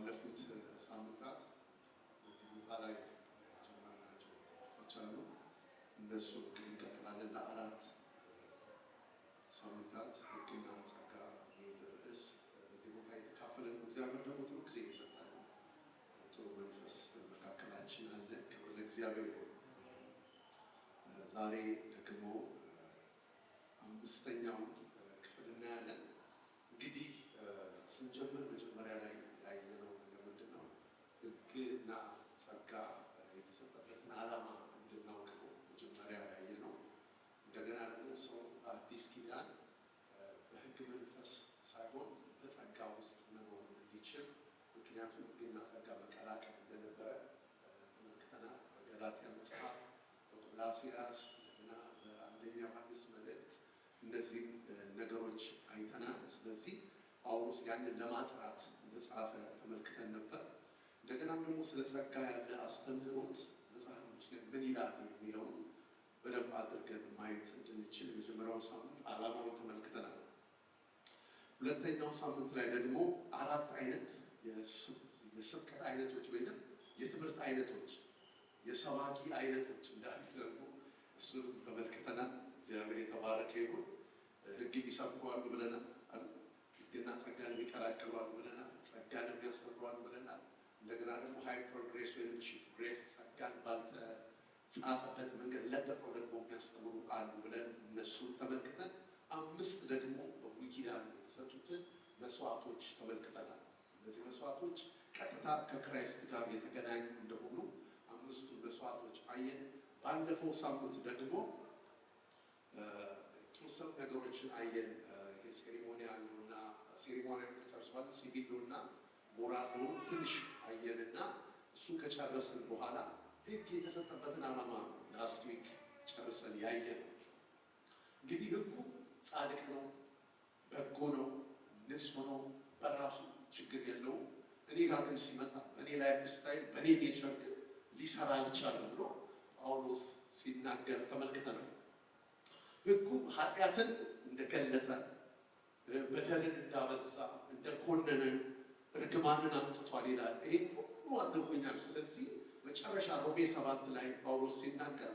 ባለፉት ሳምንታት በዚህ ቦታ ላይ ጀመርናቸው ትምህርቶች አሉ። እነሱ እንቀጥላለን። ለአራት ሳምንታት ሕግና ጸጋ በሚል ርዕስ በዚህ ቦታ የተካፈለን እግዚአብሔር ደግሞ ጥሩ ጊዜ እየሰጠን ነው። ጥሩ መንፈስ በመካከላችን አለ። ክብር ለእግዚአብሔር ይሁን። ዛሬ ደግሞ አምስተኛውን ክፍል እናያለን። እንግዲህ ስንጀምር መጀመሪያ ላይ ያየነው ነገር ምንድን ነው? ሕግና ጸጋ የተሰጠበትን ዓላማ እንድናውቅ ነው መጀመሪያ ያየነው። እንደገና ደግሞ ሰው በአዲስ ኪዳን በሕግ መንፈስ ሳይሆን በጸጋ ውስጥ መኖር እንዲችል፣ ምክንያቱም ሕግና ጸጋ መቀላቀል እንደነበረ ተመልክተናል። በገላትያ መጽሐፍ፣ በቆላስይስ እና በአንደኛ ዮሐንስ መልእክት እነዚህ ነገሮች አይተናል። ስለዚህ ጳውሎስ ያንን ለማጥራት እንደጻፈ ተመልክተን ነበር። እንደገና ደግሞ ስለ ጸጋ ያለ አስተምህሮት መጽሐፍ ቅዱስ ላይ ምን ይላል የሚለውን በደንብ አድርገን ማየት እንድንችል የመጀመሪያው ሳምንት ዓላማውን ተመልክተናል። ሁለተኛው ሳምንት ላይ ደግሞ አራት አይነት የስብከት አይነቶች ወይም የትምህርት አይነቶች፣ የሰባኪ አይነቶች እንዳሉ ደግሞ እሱን ተመልክተናል። እግዚአብሔር የተባረከ ይሁን። ሕግ የሚሰብኩ አሉ ብለናል። ሕግና ጸጋን የሚቀላቅሉ አሉ ብለናል። ጸጋን የሚያስተምሩ አሉ ብለናል። እንደገና ደግሞ ሃይፐር ግሬስ ወይም ቺፕ ግሬስ፣ ጸጋን ባልተጻፈበት መንገድ ለጥፈው ደግሞ የሚያስተምሩ አሉ ብለን እነሱን ተመልክተን አምስት ደግሞ በብሉይ ኪዳን የተሰጡትን መስዋዕቶች ተመልክተናል። እነዚህ መስዋዕቶች ቀጥታ ከክራይስት ጋር የተገናኙ እንደሆኑ አምስቱን መስዋዕቶች አየን። ባለፈው ሳምንት ደግሞ የተወሰኑ ነገሮችን አየን። ሴሪሞኒያልና ሴሪሞኒያል ከጨረስን ሲቪሉና ሞራሉን ትንሽ አየንና እሱ ከጨረስን በኋላ ሕግ የተሰጠበትን ዓላማ ላስት ዊክ ጨርሰን ያየን። እንግዲህ ሕጉ ጻድቅ ነው፣ በጎ ነው፣ ንጹህ ነው፣ በራሱ ችግር የለውም። እኔ ጋር ግን ሲመጣ በእኔ ላይፍ ስታይል በእኔ ኔቸር ግን ሊሰራ አልቻለም ብሎ ጳውሎስ ሲናገር ተመልክተናል። ሕጉ ኃጢአትን እንደገለጠ፣ በደልን እንዳበዛ፣ እንደኮነነን፣ እርግማንን አምጥቷል ይላል። ይሄን ሁሉ አድርጎኛል። ስለዚህ መጨረሻ ሮሜ 7 ላይ ጳውሎስ ሲናገር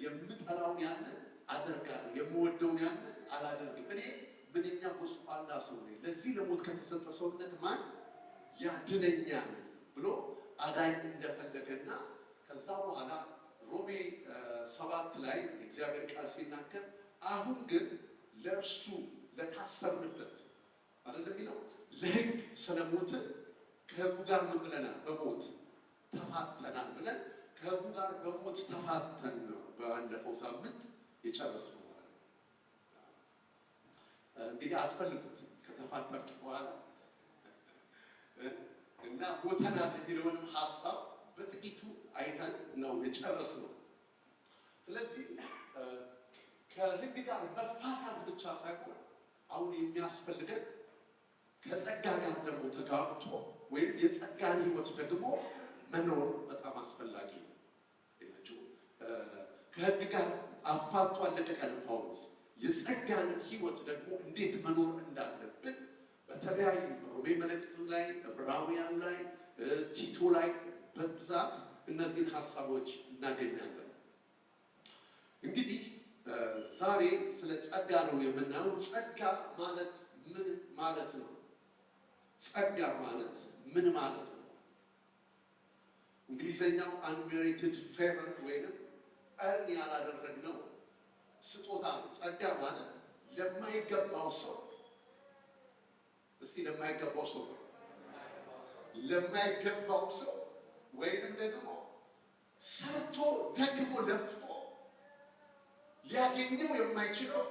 የምጠላውን ያንን አደርጋለሁ፣ የምወደውን ያንን አላደርግም። እኔ ምንኛ ጎስቋላ ሰው ነኝ፣ ለዚህ ለሞት ከተሰጠ ሰውነት ማን ያድነኛል ብሎ አዳኝ እንደፈለገና ከዛ በኋላ ሮሜ 7 ላይ እግዚአብሔር ቃል ሲናገር አሁን ግን ለእርሱ ለታሰርንበት አይደለም የሚለው ለሕግ ስለሞትን ከሕጉ ጋር ምን ብለናል? በሞት ተፋተናል ብለን ከሕጉ ጋር በሞት ተፋተን ነው ባለፈው ሳምንት የጨረስነው ማለት ነው። እንግዲህ አትፈልጉት ከተፋታችሁ በኋላ እና ሞተናል የሚለውንም ሀሳብ በጥቂቱ አይተን ነው የጨረስነው። ስለዚህ ከሕግ ጋር መፋታት ብቻ ሳይሆን አሁን የሚያስፈልገን ከጸጋ ጋር ደግሞ ተጋብቶ ወይም የጸጋን ሕይወት ደግሞ መኖር በጣም አስፈላጊ ነው። ከሕግ ጋር አፋቷ አለቀቀን ጳውሎስ። የጸጋን ሕይወት ደግሞ እንዴት መኖር እንዳለብን በተለያዩ በሮሜ መልእክቱ ላይ፣ ዕብራውያን ላይ፣ ቲቶ ላይ በብዛት እነዚህን ሀሳቦች እናገኛለን። እንግዲህ ዛሬ ስለ ጸጋ ነው የምናየው። ጸጋ ማለት ምን ማለት ነው? ጸጋ ማለት ምን ማለት ነው? እንግሊዘኛው unmerited favor ወይንም እርን ያላደረግነው ስጦታ ነው። ጸጋ ማለት ለማይገባው ሰው፣ እስቲ ለማይገባው ሰው ወይንም ደግሞ ሰርቶ ደግሞ ለፍቶ ሊያገኘው የማይችለው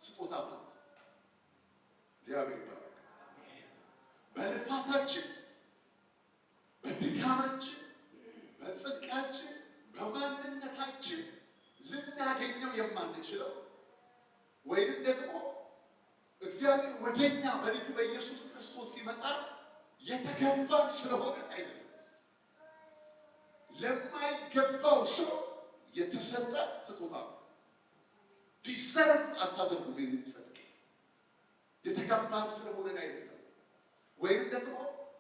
ስጦታ ማለት ነው። እግዚአብሔር ይባረክ። በልፋታችን፣ በድካማችን፣ በጽድቃችን፣ በማንነታችን ልናገኘው የማንችለው ወይንም ደግሞ እግዚአብሔር ወደኛ በልጁ በኢየሱስ ክርስቶስ ሲመጣ የተገባን ስለሆነ አይደለም። ለማይገባው ሰው የተሰጠ ስጦታ ነው። ዲሰርቭ አታደርጉም። ጽድቅ የተገባን ስለሆነ አይደለም። ወይም ደግሞ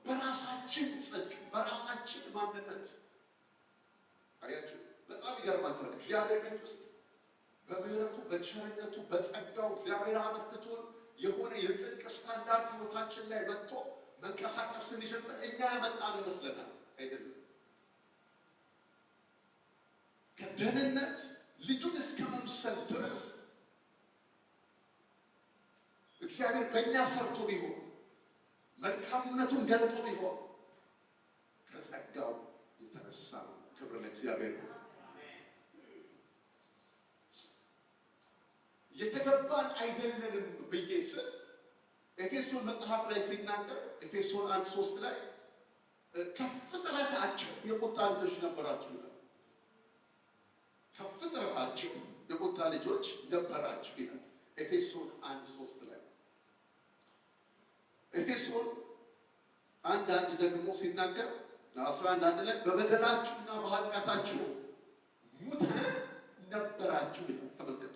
በራሳችን ጽድቅ በራሳችን ማንነት አያችሁ በጣም ይገርማችኋል። እግዚአብሔር ቤት ውስጥ በምህረቱ በቸርነቱ በጸጋው እግዚአብሔር አመርትቶን የሆነ የጽድቅ ስታንዳርድ ህይወታችን ላይ መጥቶ መንቀሳቀስ ስንጀምር እኛ ያመጣን ይመስለናል። አይደለም። ከደህንነት ልጁን እስከ መምሰል ድረስ እግዚአብሔር በእኛ ሰርቶ ቢሆን መልካምነቱን ገልጦ ቢሆን ከጸጋው የተነሳ ነው። ክብር ለእግዚአብሔር። የተገባን አይደለንም ብዬ ስል ኤፌሶን መጽሐፍ ላይ ሲናገር ኤፌሶን 1:3 ላይ ከፍጥረታችሁ የቁጣ ልጆች ነበራችሁ ይላል። ከፍጥረታችሁ የቁጣ ልጆች ነበራችሁ ይላል ኤፌሶን 1:3 ላይ። ኤፌሶን 1:1 ደግሞ ሲናገር 11:1 ላይ በበደላችሁና በኃጢአታችሁ ሙታን ነበራችሁ ይላል። ተመልከቱ።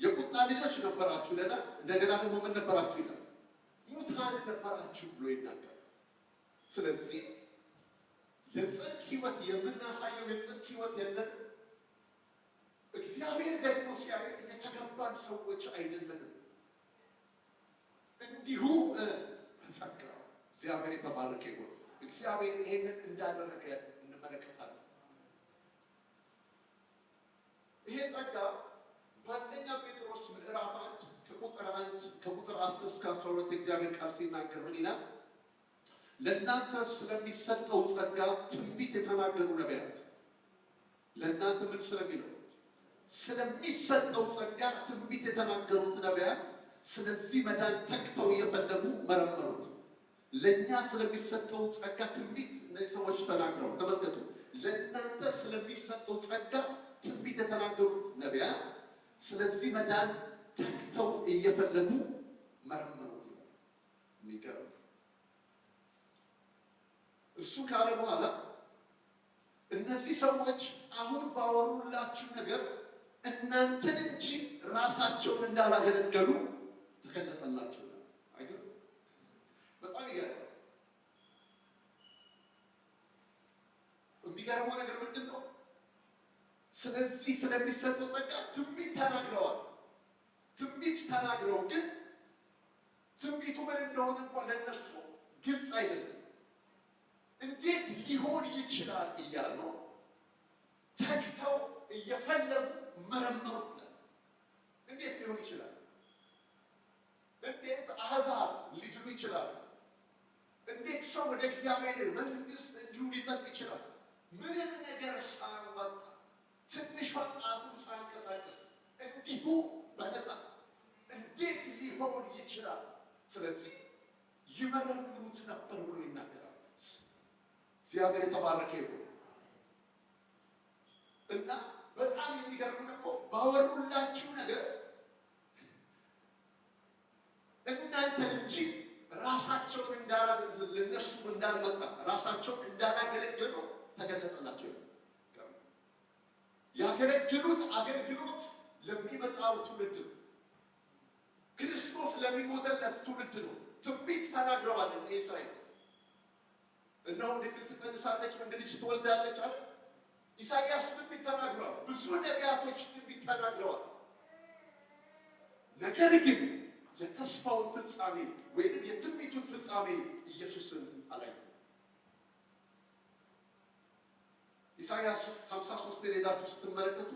የቁጣ ልጆች ነበራችሁ ይላል። እንደገና ደግሞ ምን ነበራችሁ ይላል? ሙታን ነበራችሁ ብሎ ይናገራል። ስለዚህ የጽድቅ ህይወት የምናሳየው የጽድቅ ህይወት የለንም። እግዚአብሔር ደግሞ ሲያይ የተገባን ሰዎች አይደለንም። እንዲሁ በጸጋው እግዚአብሔር የተባረከ ይሁን። እግዚአብሔር ይሄንን እንዳደረገ እንመለከታለን። ይሄ ጸጋ በአንደኛ ጴጥሮስ ምዕራፍ 1 ከቁጥር 10 እስከ 12 እግዚአብሔር ቃል ሲናገር ምን ይላል? ለእናንተ ስለሚሰጠው ጸጋ ትንቢት የተናገሩ ነቢያት ለእናንተ ምን ስለሚለው ስለሚሰጠው ጸጋ ትንቢት የተናገሩት ነቢያት ስለዚህ መዳን ተግተው እየፈለጉ መረመሩት። ለእኛ ስለሚሰጠው ጸጋ ትንቢት እነዚህ ሰዎች ተናግረው ተመልከቱ። ለእናንተ ስለሚሰጠው ጸጋ ትንቢት የተናገሩት ነቢያት ስለዚህ መዳን ተግተው እየፈለጉ መረመሩት። የሚገርም እሱ ካለ በኋላ እነዚህ ሰዎች አሁን ባወሩላችሁ ነገር እናንተን እንጂ ራሳቸውን እንዳላገለገሉ ተገለጠላችሁ። አይደል? በጣም ይገርማል። የሚገርመው ነገር ምንድን ነው? ስለዚህ ስለሚሰጠው ጸጋ ትንቢት ተናግረዋል። ትንቢት ተናግረው ግን ትንቢቱ ምን እንደሆነ እንኳን ለነሱ ግልጽ አይደለም። እንዴት ሊሆን ይችላል እያሉ ተግተው እየፈለጉ መረመሩት። እንዴት ሊሆን ይችላል? እንዴት አሕዛብ ሊድኑ ይችላል? እንዴት ሰው ወደ እግዚአብሔር መንግስት እንዲሁ ሊጸድቅ ይችላል? ምንም ነገር ሳያዋጣ ትንሿ ጣቱን ሳያንቀሳቀስ እንዲሁ በነፃ እንዴት ሊሆን ይችላል? ስለዚህ ይመረምሩት ነበር ብሎ ይናገራል። እግዚአብሔር የተባረከ ይሁን። እና በጣም የሚገርሙ ደግሞ ባወሩላችሁ ነገር እናንተን እንጂ ራሳቸውን እንዳላገለገሉ ለነሱ እንዳልመጣ ራሳቸውን እንዳላገለገሉ ተገለጠላቸው። ያገለገሉት አገልግሎት ለሚመጣው ትውልድ ነው። ክርስቶስ ለሚሞተለት ትውልድ ነው። ትንቢት ተናግረዋል። ኢሳይያስ እነሆ ድንግል ትጸንሳለች፣ ወንድ ልጅ ትወልዳለች አለ። ኢሳይያስ ትንቢት ተናግረዋል። ብዙ ነቢያቶች ትንቢት ተናግረዋል። ነገር ግን የተስፋውን ፍጻሜ ወይም የትንቢቱን ፍጻሜ ኢየሱስን አላዩትም። ኢሳይያስ 53 ሄዳችሁ ስትመለከቱ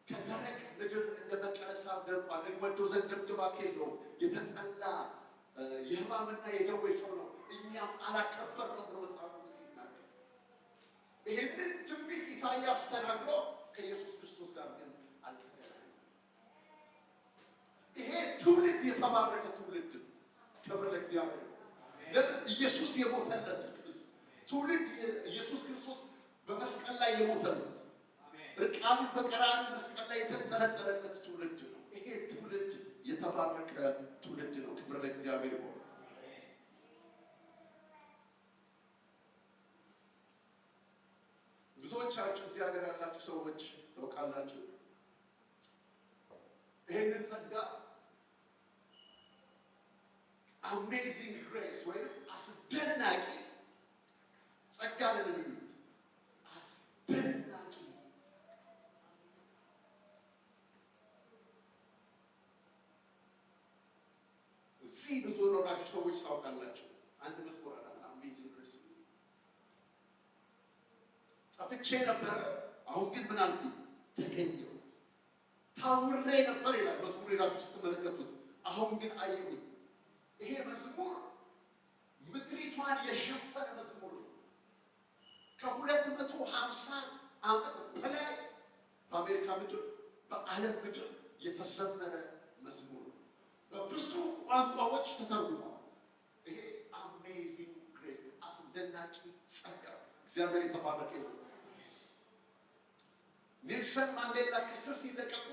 ከደረቅ ምድር እንደበቀለ ሳር ደርቋል፣ እንወደው ዘንድ ድብድባት የለውም፣ የተጠላ የሕማምና የደዌ ሰው ነው፣ እኛም አላከበርነውም ብሎ መጽሐፍ ውስጥ ይናገራል። ይህንን ትንቢት ኢሳይያስ ተናግሮ ከኢየሱስ ክርስቶስ ጋር ግን አልተገናኘም። ይሄ ትውልድ የተባረከ ትውልድ ነው። ክብር ለእግዚአብሔር። ለምን? ኢየሱስ የሞተለት ትውልድ፣ ኢየሱስ ክርስቶስ በመስቀል ላይ የሞተለት፣ እርቃኑን በቀራንዮ መስቀል ላይ የተንጠለጠለለት ትውልድ ነው። ይሄ ትውልድ የተባረከ ትውልድ ነው። ክብር ለእግዚአብሔር ይሁን። ብዙዎቻችሁ እዚህ ሀገር ያላችሁ ሰዎች ታውቃላችሁ፣ ይሄንን ጸጋ አሜዚንግ ግሬስ ወይም አስደናቂ ጸጋ አይደለም የሚሉት፣ አስደናቂ እዚህ ብዙ ኖራችሁ ሰዎች ታውቃላችሁ። አንድ መዝሙር አለ አሜዚንግ ግሬስ። ጠፍቼ ነበረ አሁን ግን ምን አልኩኝ? ተገኘሁ። ታውሬ ነበር ይላል መዝሙር ሄዳችሁ ስትመለከቱት፣ አሁን ግን አየሁኝ። ይሄ መዝሙር ምድሪቷን የሸፈነ መዝሙር ነው። ከ250 ዓመት በላይ በአሜሪካ ምድር በዓለም ምድር የተዘመረ መዝሙር ነው። በብዙ ቋንቋዎች ተተርጉሟል። ይሄ አሜዚንግ ግሬስ አስደናቂ ጸጋ፣ እግዚአብሔር የተባረከ ነው። ኔልሰን ማንዴላ ከእስር ሲለቀቁ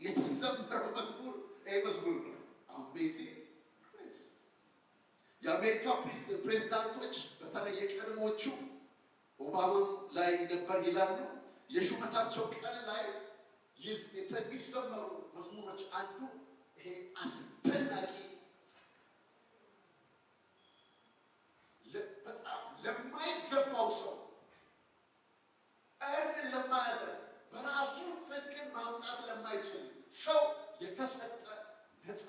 የተዘመረው መዝሙር ይሄ መዝሙር ነው። አሜዚንግ ግሬስ። የአሜሪካ ፕሬዝዳንቶች በተለይ የቀድሞቹ ኦባማም ላይ ነበር ይላሉ፣ የሹመታቸው ቀን ላይ የሚዘመሩ መዝሙሮች አንዱ ይሄ አስደናቂ በጣም ለማይገባው ሰው እርድን ለማያደርግ በራሱ ጽድቅን ማምጣት ለማይችል ሰው የተሰጠ ነፃ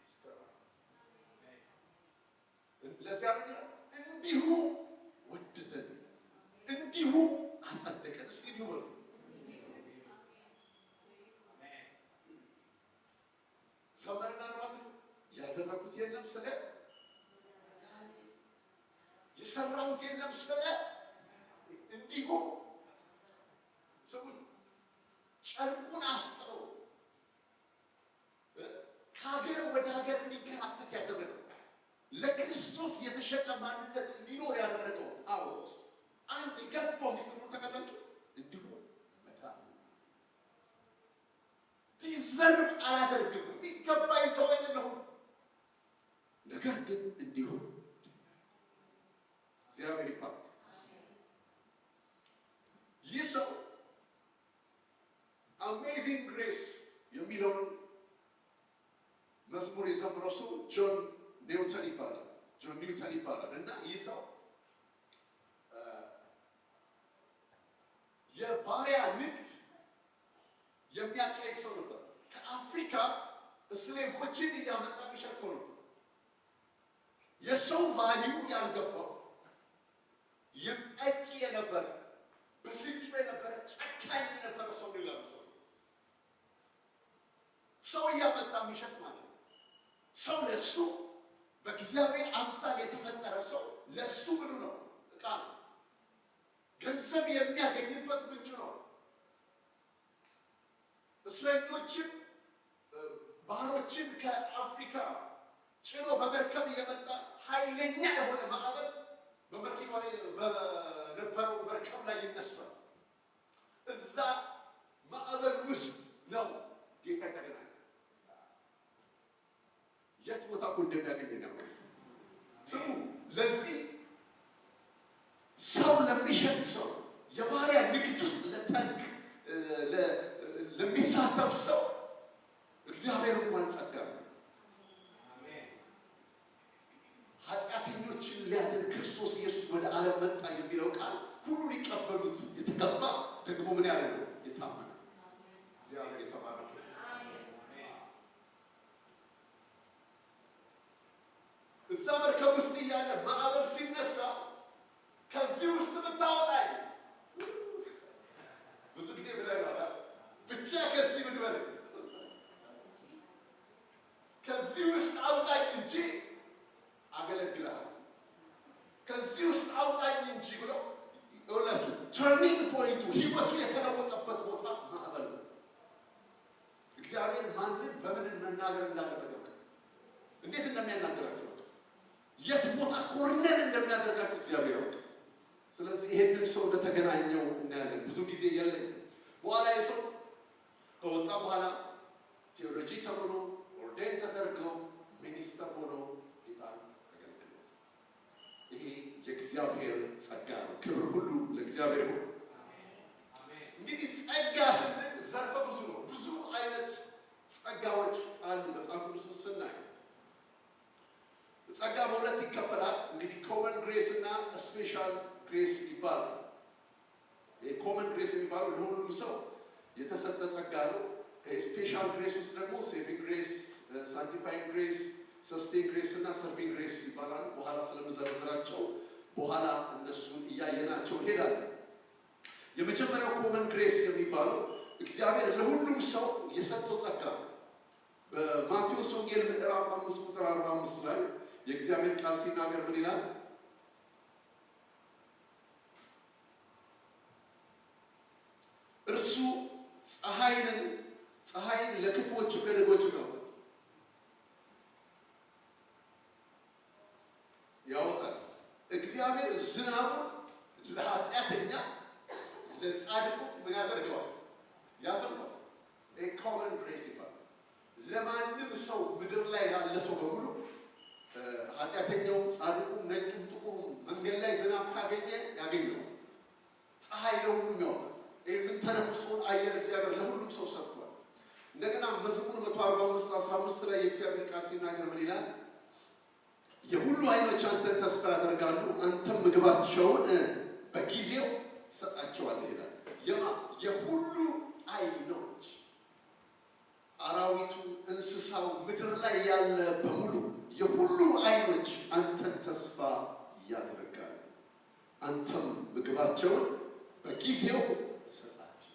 ስጦታ። ለዚያ እንዲሁ ወደደን እንዲሁ አጸደቀን። እስኪ እንዲሁ በሉ። ዘመርና ረባት ያደረጉት የለም ስለ የሰራሁት የለም ስለ እንዲሁ ሰውን ጨርቁን አስጥሮ ከሀገር ወደ ሀገር እንዲንከራተት ያደረገው ለክርስቶስ የተሸጠ ማንነት እንዲኖር ያደረገው ጳውሎስ አንድ የገባው ሚስጥሩ ተከታተሉ። እንዲሁ መዳን ዲዘርቭ አላደርግም፣ የሚገባኝ ሰው አይደለሁም፣ ነገር ግን እንዲሁ እግዚአብሔር ይባርክ። ይህ ሰው አሜዚንግ ግሬስ የሚለውን መዝሙር የዘመረው ሰው ጆን ኒውተን ይባላል። እና ይህ ሰው የባሪያ ንግድ የሚያካሄድ ሰው ነበር። ከአፍሪካ እስሌቮችን እያመጣ የሚሸጥ ሰው ነበር። የሰው ቫሊዩ ያልገባው ጠጪ የነበረ በስንጩ የነበረ ጨካኝ የነበረ ሰው ይላል። ሰው እያመጣ የሚሸጥ ማለት ነው። ሰው ለሱ በእግዚአብሔር አምሳል የተፈጠረ ሰው ለሱ ምኑ ነው? ዕቃ ነው። ገንዘብ የሚያገኝበት ምንጭ ነው። እስረኞችን ባህሮችን ከአፍሪካ ጭኖ በመርከብ እየመጣ ኃይለኛ የሆነ ማዕበል በመርከብ ላይ በነበረው መርከብ ላይ ይነሳል። እዛ ማዕበል ውስጥ ነው ጌታ የተገናኘ። የት ቦታ እኮ እንደሚያገኝ ነው። ስሙ። ለዚህ ሰው ለሚሸጥ ሰው የባሪያ ንግድ ውስጥ ለሚሳተፍ ሰው እግዚአብሔር እንኳን ጸጋ ኃጢአተኞችን ሊያድን ክርስቶስ ኢየሱስ ወደ ዓለም መጣ የሚለው ቃል ሁሉ ሊቀበሉት የተገባ ደግሞ ምን ያለ ነው? የታመነ። እግዚአብሔር የተባረከ። እዛ መርከብ ውስጥ እያለ ማዕበል ሲነሳ ከዚህ ውስጥ ብታወጣኝ ብዙ ጊዜ ብለናል። ብቻ ከዚህ ምን በል ከዚህ ውስጥ አውጣኝ እንጂ አገለግልሃለሁ፣ ከዚህ ውስጥ አውጣኝ እንጂ ብሎ ይኸውላችሁ፣ ተርኒንግ ፖይንቱ ህይወቱ የተለወጠበት ቦታ ማዕበል ነው። እግዚአብሔር ማንን በምን መናገር እንዳለበት ያውቃል። እንዴት እንደሚያናገራችሁ የት ቦታ ኮርነር እንደሚያደርጋችሁ እግዚአብሔር ያውቃል። ስለዚህ ይሄንን ሰው እንደተገናኘው እናያለን። ብዙ ጊዜ የለኝም። በኋላ የሰው ከወጣ በኋላ ቴዎሎጂ ተምሮ ኦርዴን ተደርገው ሚኒስተር ሆነው ጌታን አገልግለው። ይሄ የእግዚአብሔር ጸጋ ነው። ክብር ሁሉ ለእግዚአብሔር ነው። እንግዲህ ጸጋ ስንል ዘርፈ ብዙ ነው። ብዙ አይነት ጸጋዎች አሉ መጽሐፍ ቅዱስ ውስጥ ስናይ ጸጋ በሁለት ይከፈላል። እንግዲህ ኮመን ግሬስ እና ስፔሻል ግሬስ ይባላል። ኮመን ግሬስ የሚባለው ለሁሉም ሰው የተሰጠ ጸጋ ነው። ስፔሻል ግሬስ ውስጥ ደግሞ ሴቪንግ ግሬስ፣ ሳንቲፋይንግ ግሬስ፣ ሰስቴን ግሬስ እና ሰርቪንግ ግሬስ ይባላሉ። በኋላ ስለምዘረዝራቸው በኋላ እነሱን እያየናቸው እንሄዳለን። የመጀመሪያው ኮመን ግሬስ የሚባለው እግዚአብሔር ለሁሉም ሰው የሰጠው ጸጋ ነው። በማቴዎስ ወንጌል ምዕራፍ 5 ቁጥር 45 ላይ የእግዚአብሔር ቃል ሲናገር ምን ይላል? እርሱ ፀሐይን ለክፉዎችም ለደጎችም ያወጣል። እግዚአብሔር ዝናቡን ለኃጢአተኛ ለጻድቁ ምን ያደርገዋል? ያዘንባል። ኮመን ግሬስ ይባላል። ለማንም ሰው ምድር ላይ ላለ ሰው በሙሉ ኃጢአተኛውም ጻድቁም ነጩም ጥቁሩም መንገድ ላይ ዝናብ ካገኘ ያገኘዋል። ፀሐይ ለሁሉም ያወጣል። የምንተነፍሰውን አየር እግዚአብሔር ለሁሉም ሰው ሰጥቷል። እንደገና መዝሙር 145:15 ላይ የእግዚአብሔር ቃል ሲናገር ምን ይላል? የሁሉ ዓይኖች አንተን ተስፋ ያደርጋሉ፣ አንተም ምግባቸውን በጊዜው ትሰጣቸዋለህ ይላል። የሁሉ ዓይኖች፣ አራዊቱ፣ እንስሳው፣ ምድር ላይ ያለ በሙሉ የሁሉ ዓይኖች አንተን ተስፋ ያደርጋሉ፣ አንተም ምግባቸውን በጊዜው ትሰጣቸው።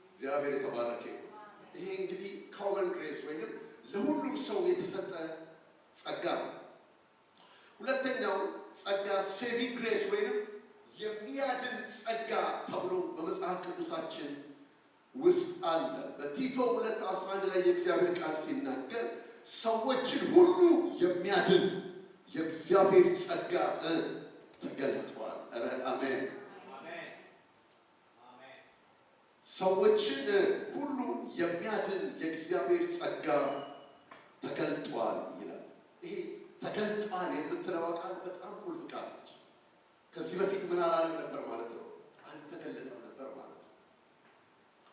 እግዚአብሔር የተባረከ ይሁን። ይሄ እንግዲህ ኮመን ግሬስ ወይንም ለሁሉም ሰው የተሰጠ ጸጋ ነው። ሁለተኛው ጸጋ ሴቪንግ ግሬስ ወይንም የሚያድን ጸጋ ተብሎ በመጽሐፍ ቅዱሳችን ውስጥ አለ። በቲቶ 2:11 ላይ የእግዚአብሔር ቃል ሲናገር ሰዎችን ሁሉ የሚያድን የእግዚአብሔር ጸጋ ተገልጧል። ኧረ አሜን። ሰዎችን ሁሉ የሚያድን የእግዚአብሔር ጸጋ ተገልጧል ይላል። ይሄ ተገልጧል የምትለው ቃል በጣም ቁልፍ ቃል ነች። ከዚህ በፊት ምን አላለም ነበር ማለት ነው? አልተገለጠም ነበር ማለት ነው።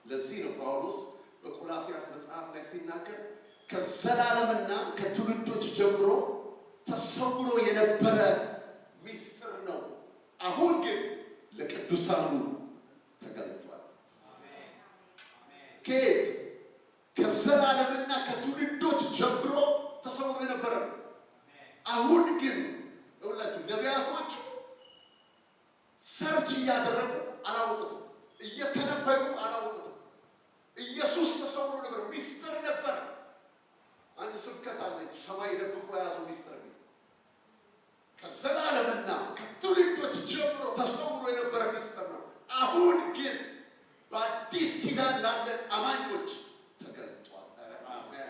ለዚህ ነው ጳውሎስ በቆላስይስ መጽሐፍ ላይ ሲናገር ከዘላለምና ከትውልዶች ጀምሮ ተሰውሮ የነበረ ሚስጥር ነው፣ አሁን ግን ለቅዱሳኑ ተገልጧል። ከየት? ከዘላለምና ከትውልዶች ጀምሮ ተሰውሮ የነበረ ነው። አሁን ግን ሁላችሁ ነቢያቶቹ ሰርች እያደረጉ አላወቁትም፣ እየተነበዩ አላወቁትም። ኢየሱስ ተሰውሮ ነበር፣ ሚስጥር ነበር። አንድ ስብከት አለች፣ ሰማይ ደብቆ የያዘው ሚስጥር ነው። ከዘላለምና ከትውልዶች ጀምሮ ተሰውሮ የነበረ ሚስጥር ነው። አሁን ግን በአዲስ ኪዳን ላለ አማኞች ተገልጧል። አሜን።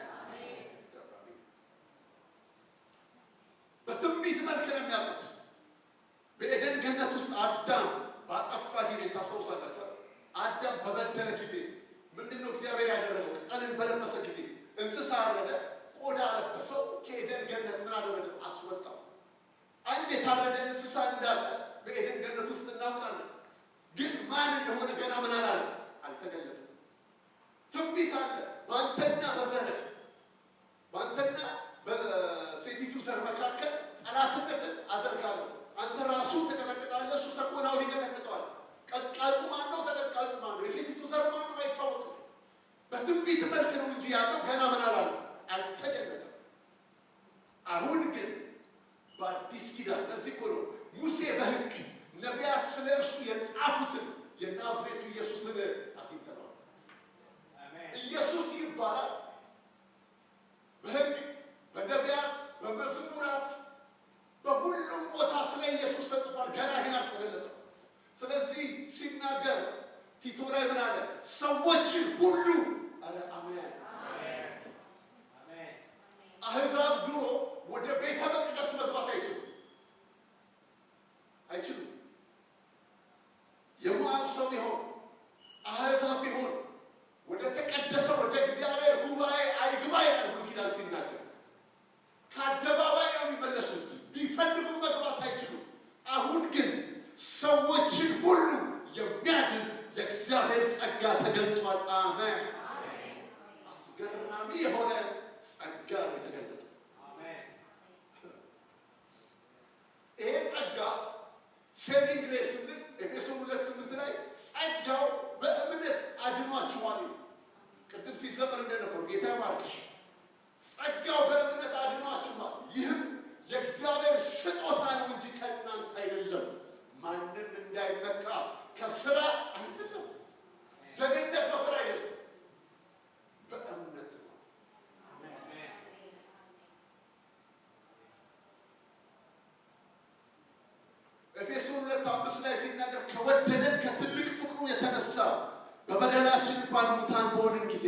በትንቢት መልክ ነው የሚያውቁት። በኤደን ገነት ውስጥ አዳም ባጠፋ ጊዜ ታስታውሳላችሁ። አዳም በበደለ ጊዜ ምንድነው እግዚአብሔር ያደረገው? ቅጠልን በለበሰ ጊዜ እንስሳ አረደ፣ ቆዳ አለበሰው፣ ከኤደን ገነት ምን አደረገው? አስወጣው። አንድ የታረደ እንስሳ እንዳለ በኤደን ገነት ውስጥ እናውቃለን። ግን ማን እንደሆነ ገና ምን አላለም? አልተገለጠም። ትንቢት አለ። በአንተና በዘርህ በአንተና በሴቲቱ ዘር መካከል ጠላትነትን አደርጋለሁ። አንተ ራሱን ትቀጠቅጣለህ፣ እሱ ሰኮናውን ይቀጠቅጠዋል። ቀጥቃጩ ማን ነው? ተቀጥቃጩ ማን ነው? የሴቲቱ ዘር ማን ነው? አይታወቅም። በትንቢት መልክ ነው እንጂ ያለው ገና ምን አላለም? አልተገለጠም። አሁን ግን በአዲስ ኪዳን ለዚህ እኮ ነው ሙሴ በሕግ ነቢያት ስለ እርሱ የጻፉትን የናዝሬቱ ኢየሱስን አግኝተነዋል። ኢየሱስ ይባላል። በሕግ በነቢያት በመዝሙራት በሁሉም ቦታ ስለ ኢየሱስ ተጽፏል። ገና ይህን አልተገለጠም። ስለዚህ ሲናገር ቲቶ ላይ ምን አለ? ሰዎችን ሁሉ አረ አሜን። አሕዛብ ድሮ ወደ ቤተ መቅደስ መግባት አይችሉም። የሞዓብ ሰው ቢሆን አሕዛብ ቢሆን ወደ ተቀደሰ ወደ እግዚአብሔር ጉባኤ አይግባ ይላል ብሉይ ኪዳን ሲናገር። ከአደባባይ ነው የሚመለሱት። ቢፈልጉም መግባት አይችሉም። አሁን ግን ሰዎችን ሁሉ የሚያድን የእግዚአብሔር ጸጋ ተገልጧል። አሜን። አስገራሚ የሆነ ጸጋ የተገለጠ አሜን። ይሄ ጸጋ ሴቪንግ ግሬስ እንደ ኤፌሶን 2:8 ላይ ጸጋው በእምነት አድኗችኋል። ቅድም ሲዘመር እንደነበረው ጌታ ይባርክሽ። ጸጋው በእምነት አድኗችኋል፣ ይህም የእግዚአብሔር ስጦታ ነው እንጂ ከእናንተ አይደለም፣ ማንም እንዳይመካ ከስራ አይደለም። ጀግንነት በስራ አይደለም፣ በእምነት ነው። አሜን። ኤፌሶን 2:5 ላይ ሲናገር ከወደደን ከትልቅ ፍቅሩ የተነሳ በበደላችን እንኳን ሙታን በሆንን ጊዜ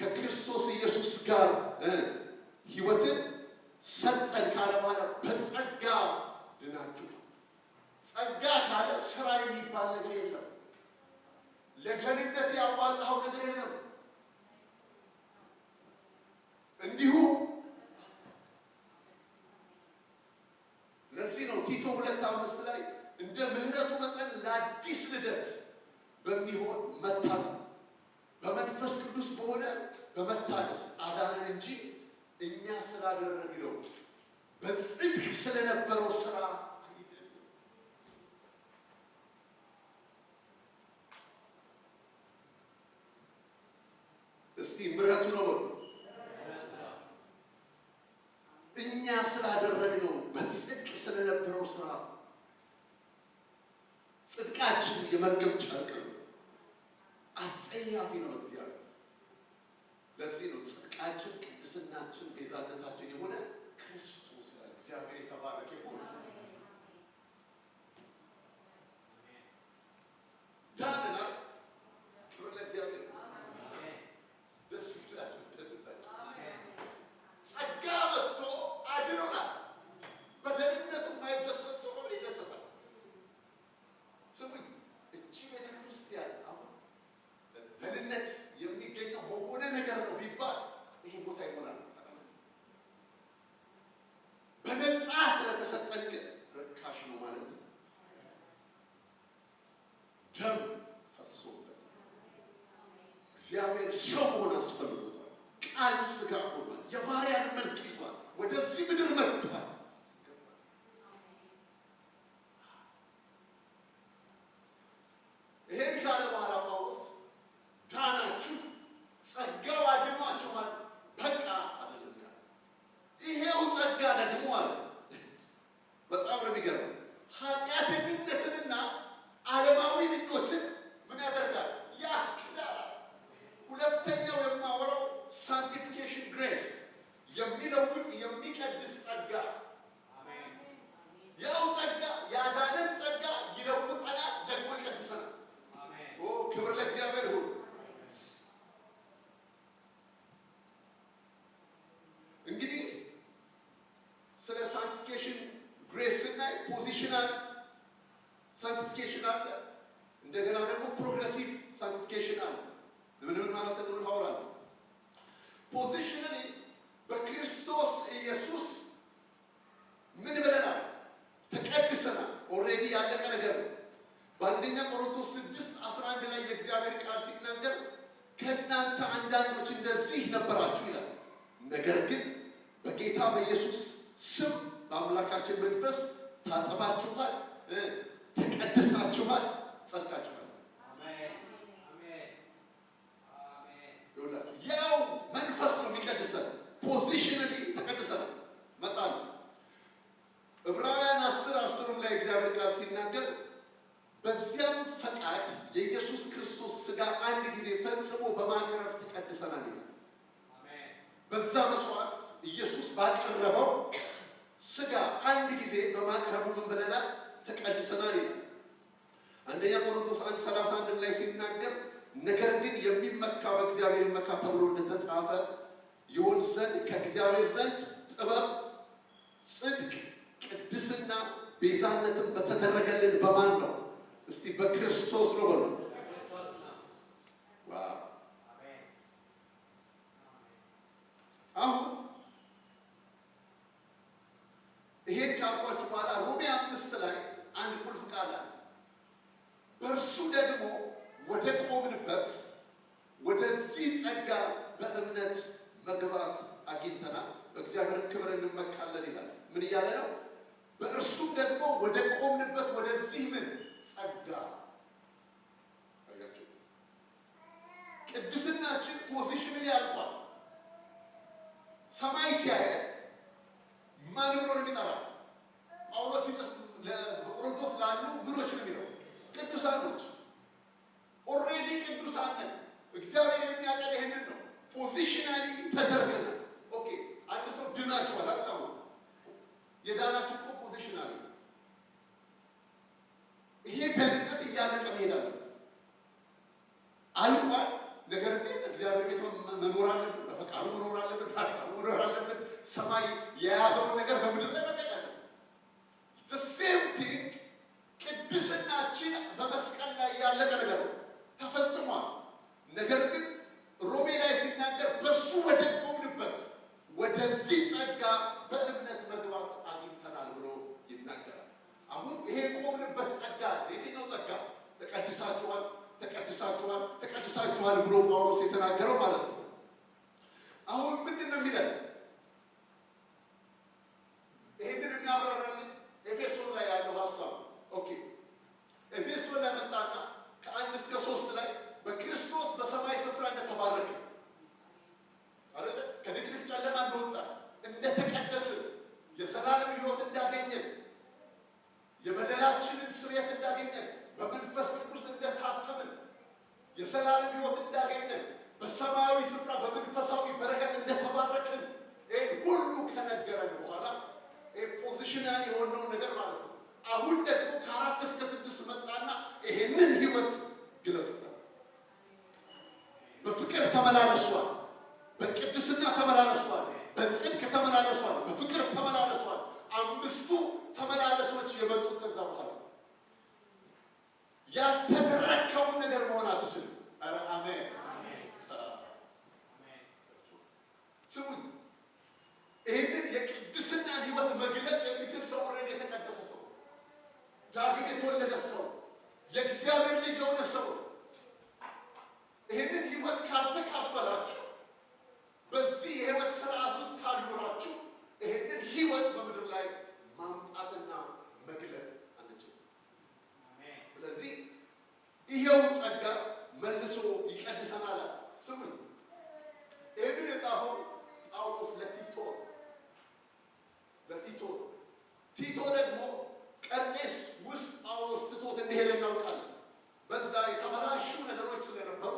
ከክርስቶስ ኢየሱስ ጋር ሕይወትን ሰጠን ካለ በኋላ በጸጋ ድናችሁ። ጸጋ ካለ ስራ የሚባል ነገር የለም። ለደህንነት ያዋጣው ነገር የለም። እንዲሁ ለዚህ ነው ቲቶ 2:5 ላይ እንደ ምሕረቱ መጠን ለአዲስ ልደት በሚሆን መታጠብ በመንፈስ ቅዱስ በሆነ በመታደስ አዳነን እንጂ እኛ ስላደረግነው በጽድቅ ስለነበረው ስራ አይደለም። እስቲ ምሕረቱ ነው በሉ። እኛ ስላደረግነው በጽድቅ ስለነበረው ስራ። ጽድቃችን የመርገም ጨርቅ ነው፣ አጸያፊ ነው እግዚአብሔር። ለዚህ ነው ጽድቃችን፣ ቅድስናችን፣ ቤዛነታችን የሆነ ክርስቶስ ነው። እግዚአብሔር የተባረከ ይሁን። ዳንና ክብር ለእግዚአብሔር። ደስ ይላችሁ ደንታችሁ ጸጋ መጥቶ አድኖናል። በደህንነቱ የማይደሰት ሰው ሆኖ ይደሰታል። ስሙኝ፣ እቺ ቤተክርስቲያን አሁን ደህንነት የሚገኘው በሆነ ነገር ነው ቢባል ይሄ ቦታ ይሞላል። በነፃ ስለተሰጠን ግን ርካሽ ነው ማለት ነው። ደም ፈሶበት እግዚአብሔር ሰው መሆን አስፈልጎታል። ቃል ሥጋ ሆኗል። የባሪያን መልክ ይዟል። ወደዚህ ምድር መጥቷል። ይሄን ካለ በኋላ ጳውሎስ ዳናችሁ፣ ጸጋው አድኗችኋል፣ በቃ አይደለም ያለ። ይሄው ጸጋ ደግሞ አለ። በጣም ነው የሚገርመው። ኃጢአተኝነትንና ዓለማዊ ምኞትን ምን ያደርጋል? ያስክዳል። ሁለተኛው የማወራው ሳንቲፊኬሽን ግሬስ፣ የሚለውጥ የሚቀድስ ጸጋ። ያው ጸጋ ያዳነን ጸጋ ይለውጠናል፣ ደግሞ ይቀድሰናል። ክብር ለእግዚአብሔር ይሁን። እንግዲህ ስለ ሳንቲፊኬሽን ግሬስ ስናይ ፖዚሽናል ሳንቲፊኬሽን አለ፣ እንደገና ደግሞ ፕሮግሬሲቭ ሳንቲፊኬሽን አለ። ምን ማለት እንደሆነ ታወራለህ። ፖዚሽናሊ በክርስቶስ ኢየሱስ ምን ብለናል? ተቀድሰናል። ኦልሬዲ ያለቀ ነገር ነው። በአንደኛ ቆሮንቶስ 6:11 ላይ የእግዚአብሔር ቃል ሲናገር ከእናንተ አንዳንዶች እንደዚህ ነበራችሁ ይላል፣ ነገር ግን በጌታ በኢየሱስ ስም በአምላካችን መንፈስ ታጠባችኋል፣ ተቀድሳችኋል፣ ጸድቃችኋል። ይኸውላችሁ ያው መንፈስ ነው የሚቀድሰን። ፖዚሽናሊ ተቀድሰናል። መጣል ዕብራውያን 10:10 ላይ እግዚአብሔር ቃል ሲናገር በዚያም ፈቃድ የኢየሱስ ክርስቶስ ሥጋ አንድ ጊዜ ፈጽሞ በማቅረብ ተቀድሰናል ይላል። በዛ መስዋዕት ኢየሱስ ባቀረበው ሥጋ አንድ ጊዜ በማቅረቡ ምን ብለናል? ተቀድሰናል ይላል። አንደኛ ቆሮንቶስ 1:31 ላይ ሲናገር ነገር ግን የሚመካ በእግዚአብሔር ይመካ ተብሎ እንደተጻፈ ይሆን ዘንድ ከእግዚአብሔር ዘንድ ጥበብ፣ ጽድቅ፣ ቅድስና፣ ቤዛነትን በተደረገልን በማን ነው? እስቲ በክርስቶስ ነው በሉ። ዋው! አሁን ይሄን ካልኳችሁ በኋላ ሮሜ 5 ላይ አንድ ቁልፍ ቃል አለ። በእርሱ ደግሞ ወደ ቆምንበት ወደዚህ ጸጋ በእምነት መግባት አግኝተናል፣ በእግዚአብሔር ክብር እንመካለን ይላል። ምን እያለ ነው? በእርሱም ደግሞ ወደ ቆምንበት ወደዚህ ምን ጸጋ። አያችሁ፣ ቅድስናችን ፖዚሽንን ያልቋል። ሰማይ ሲያየ ማን ብሎ ነው የሚጠራ? ጳውሎስ ሲጽፍ በቆሮንቶስ ላሉ ምኖች ነው የሚለው? ቅዱሳኖች። ኦልሬዲ ቅዱሳን ነን። እግዚአብሔር የሚያቀር ይሄንን ነው። ፖዚሽናሊ ተደርገናል። ኦኬ፣ አንድ ሰው ድናችኋል አይደል? የዳናችሁት ፖዚሽናሊ። ይሄ ደህንነት እያለቀ መሄድ አለበት። አልቋል። ነገር ግን እግዚአብሔር ቤት መኖር አለብን፣ በፈቃዱ መኖር አለብን፣ በሀሳቡ መኖር አለብን። ሰማይ የያዘውን ነገር በምድር ላይ መጠቀም አለብን። the same thing ቅድስናችን በመስቀል ላይ ያለቀ ነገር ነው፣ ተፈጽሟል። ነገር ግን ሮሜ ላይ ሲናገር በሱ ወደ ቆምንበት ወደዚህ ጸጋ በእምነት መግባት አግኝተናል ብሎ ይናገራል። አሁን ይሄ ቆምንበት ጸጋ የትኛው ጸጋ? ተቀድሳችኋል፣ ተቀድሳችኋል፣ ተቀድሳችኋል ብሎ ጳውሎስ የተናገረው ማለት ነው። አሁን ምንድን ነው የሚለን? ይሄንን የሚያብራራልን ኤፌሶን ላይ ያለው ሀሳብ። ኦኬ፣ ኤፌሶን ላይ መጣና ከ1 እስከ 3 ላይ በክርስቶስ በሰማይ ስፍራ እንደተባረከ አይደለ? ከድቅድቅ ጨለማ እንደወጣ እንደተቀደስን፣ የዘላለም ሕይወት እንዳገኘን፣ የበደላችንን ስርየት እንዳገኘን፣ በመንፈስ ቅዱስ እንደታተምን፣ የዘላለም ሕይወት እንዳገኘን፣ በሰማያዊ ስፍራ በመንፈሳዊ በረከት እንደተባረክን ሁሉ ከነገረን በኋላ ፖዚሽናል የሆነውን ነገር ማለት ነው። አሁን ደግሞ ከ4 እስከ 6 መጣና ይሄንን ሕይወት ግለጡታል። በፍቅር ተመላለሷል፣ በቅድስና ተመላለሷል፣ በጽድቅ ተመላለሷል፣ በፍቅር ተመላለሷል። 5ቱ ተመላለሶች የመጡት ከዛ በኋላ ያልተደረከውን ነገር መሆን አትችልም። ኧረ አሜን። ስሙኝ፣ ይህንን የቅድስናን ሕይወት መግለጥ የሚችል ሰው ኦልሬዲ የተቀደሰ ሰው፣ ዳግም የተወለደ ሰው፣ የእግዚአብሔር ልጅ የሆነ ሰው። ይህንን ሕይወት ካልተካፈላችሁ፣ በዚህ የሕይወት ስርዓት ውስጥ ካልኖራችሁ፣ ይህንን ሕይወት በምድር ላይ ማምጣትና መግለጥ አንችልም። ስለዚህ ይሄው ጸጋ መልሶ ይቀድሰናል። ስሙኝ፣ ይህንን የጻፈው ጳውሎስ ለቲቶ ደግሞ ቀርጤስ ውስጥ ጳውሎስ ትቶት እንደሄደ እናውቃለን። በዛ የተበላሹ ነገሮች ስለነበሩ፣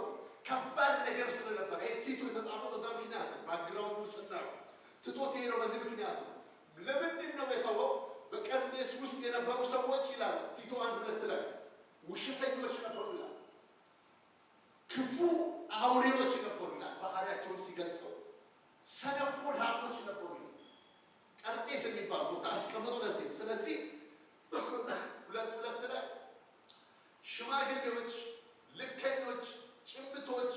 ከባድ ነገር ስለነበረ ይሄ ቲቶ የተጻፈው በዛ ምክንያት ነው። ባክግራውንዱን ስናየው ትቶት ሄደው በዚህ ምክንያት ነው። ለምንድን ነው የተወው? በቀርጤስ ውስጥ የነበሩ ሰዎች ይላል ቲቶ 1:2 ላይ ውሸተኞች ነበሩ ይላል። ክፉ አውሬዎች ነበሩ ይላል። ባህሪያቸውን ሲገልጠው ሰነፍ ሆዳሞች ነበሩ ይላል። ቀርጤስ የሚባል ቦታ አስቀምጦ ለዚህ። ስለዚህ 2:2 ላይ ሽማግሌዎች፣ ልከኞች፣ ጭምቶች፣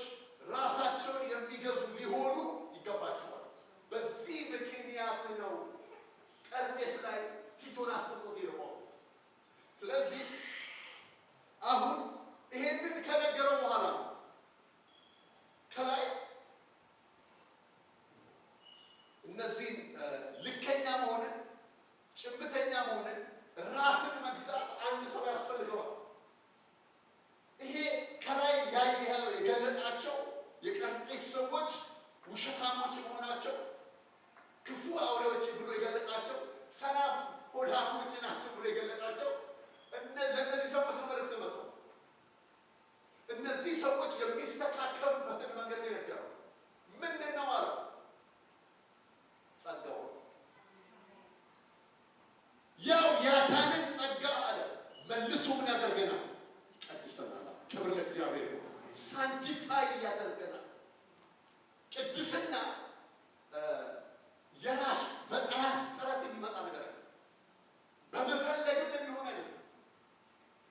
ራሳቸውን የሚገዙ ሊሆኑ ይገባቸዋል። በዚህ ምክንያት ነው ቀርጤስ ላይ ቲቶን አስቀምጦት ይረዋል። ስለዚህ አሁን ይሄንን ከነገረው በኋላ ከላይ እነዚህን ልከኛ መሆንን፣ ጭምተኛ መሆንን፣ ራስን መግዛት አንድ ሰው ያስፈልገዋል። ይሄ ከላይ ያየኸው የገለጣቸው የቀርጤስ ሰዎች ውሸታሞች መሆናቸው፣ ክፉ አውሬዎች ብሎ የገለጣቸው፣ ሰናፍ ሆዳሞች ናቸው ብሎ የገለጣቸው ለእነዚህ ሰዎች ነው መልእክት መጣው። እነዚህ ሰዎች የሚስተካከሉበትን መንገድ ነው የነገረው። ምንድን ነው አለ? ጸጋው። ያው ያዳነን ጸጋ አለ መልሶ ምን ያደርገናል? ይቀድሰናል። ክብር ለእግዚአብሔር ነው። ሳንቲፋይ ያደርገናል። ቅድስና የራስ በራስ ጥረት የሚመጣ ነገር አለ። በመፈለግም የሚሆን አይደለም።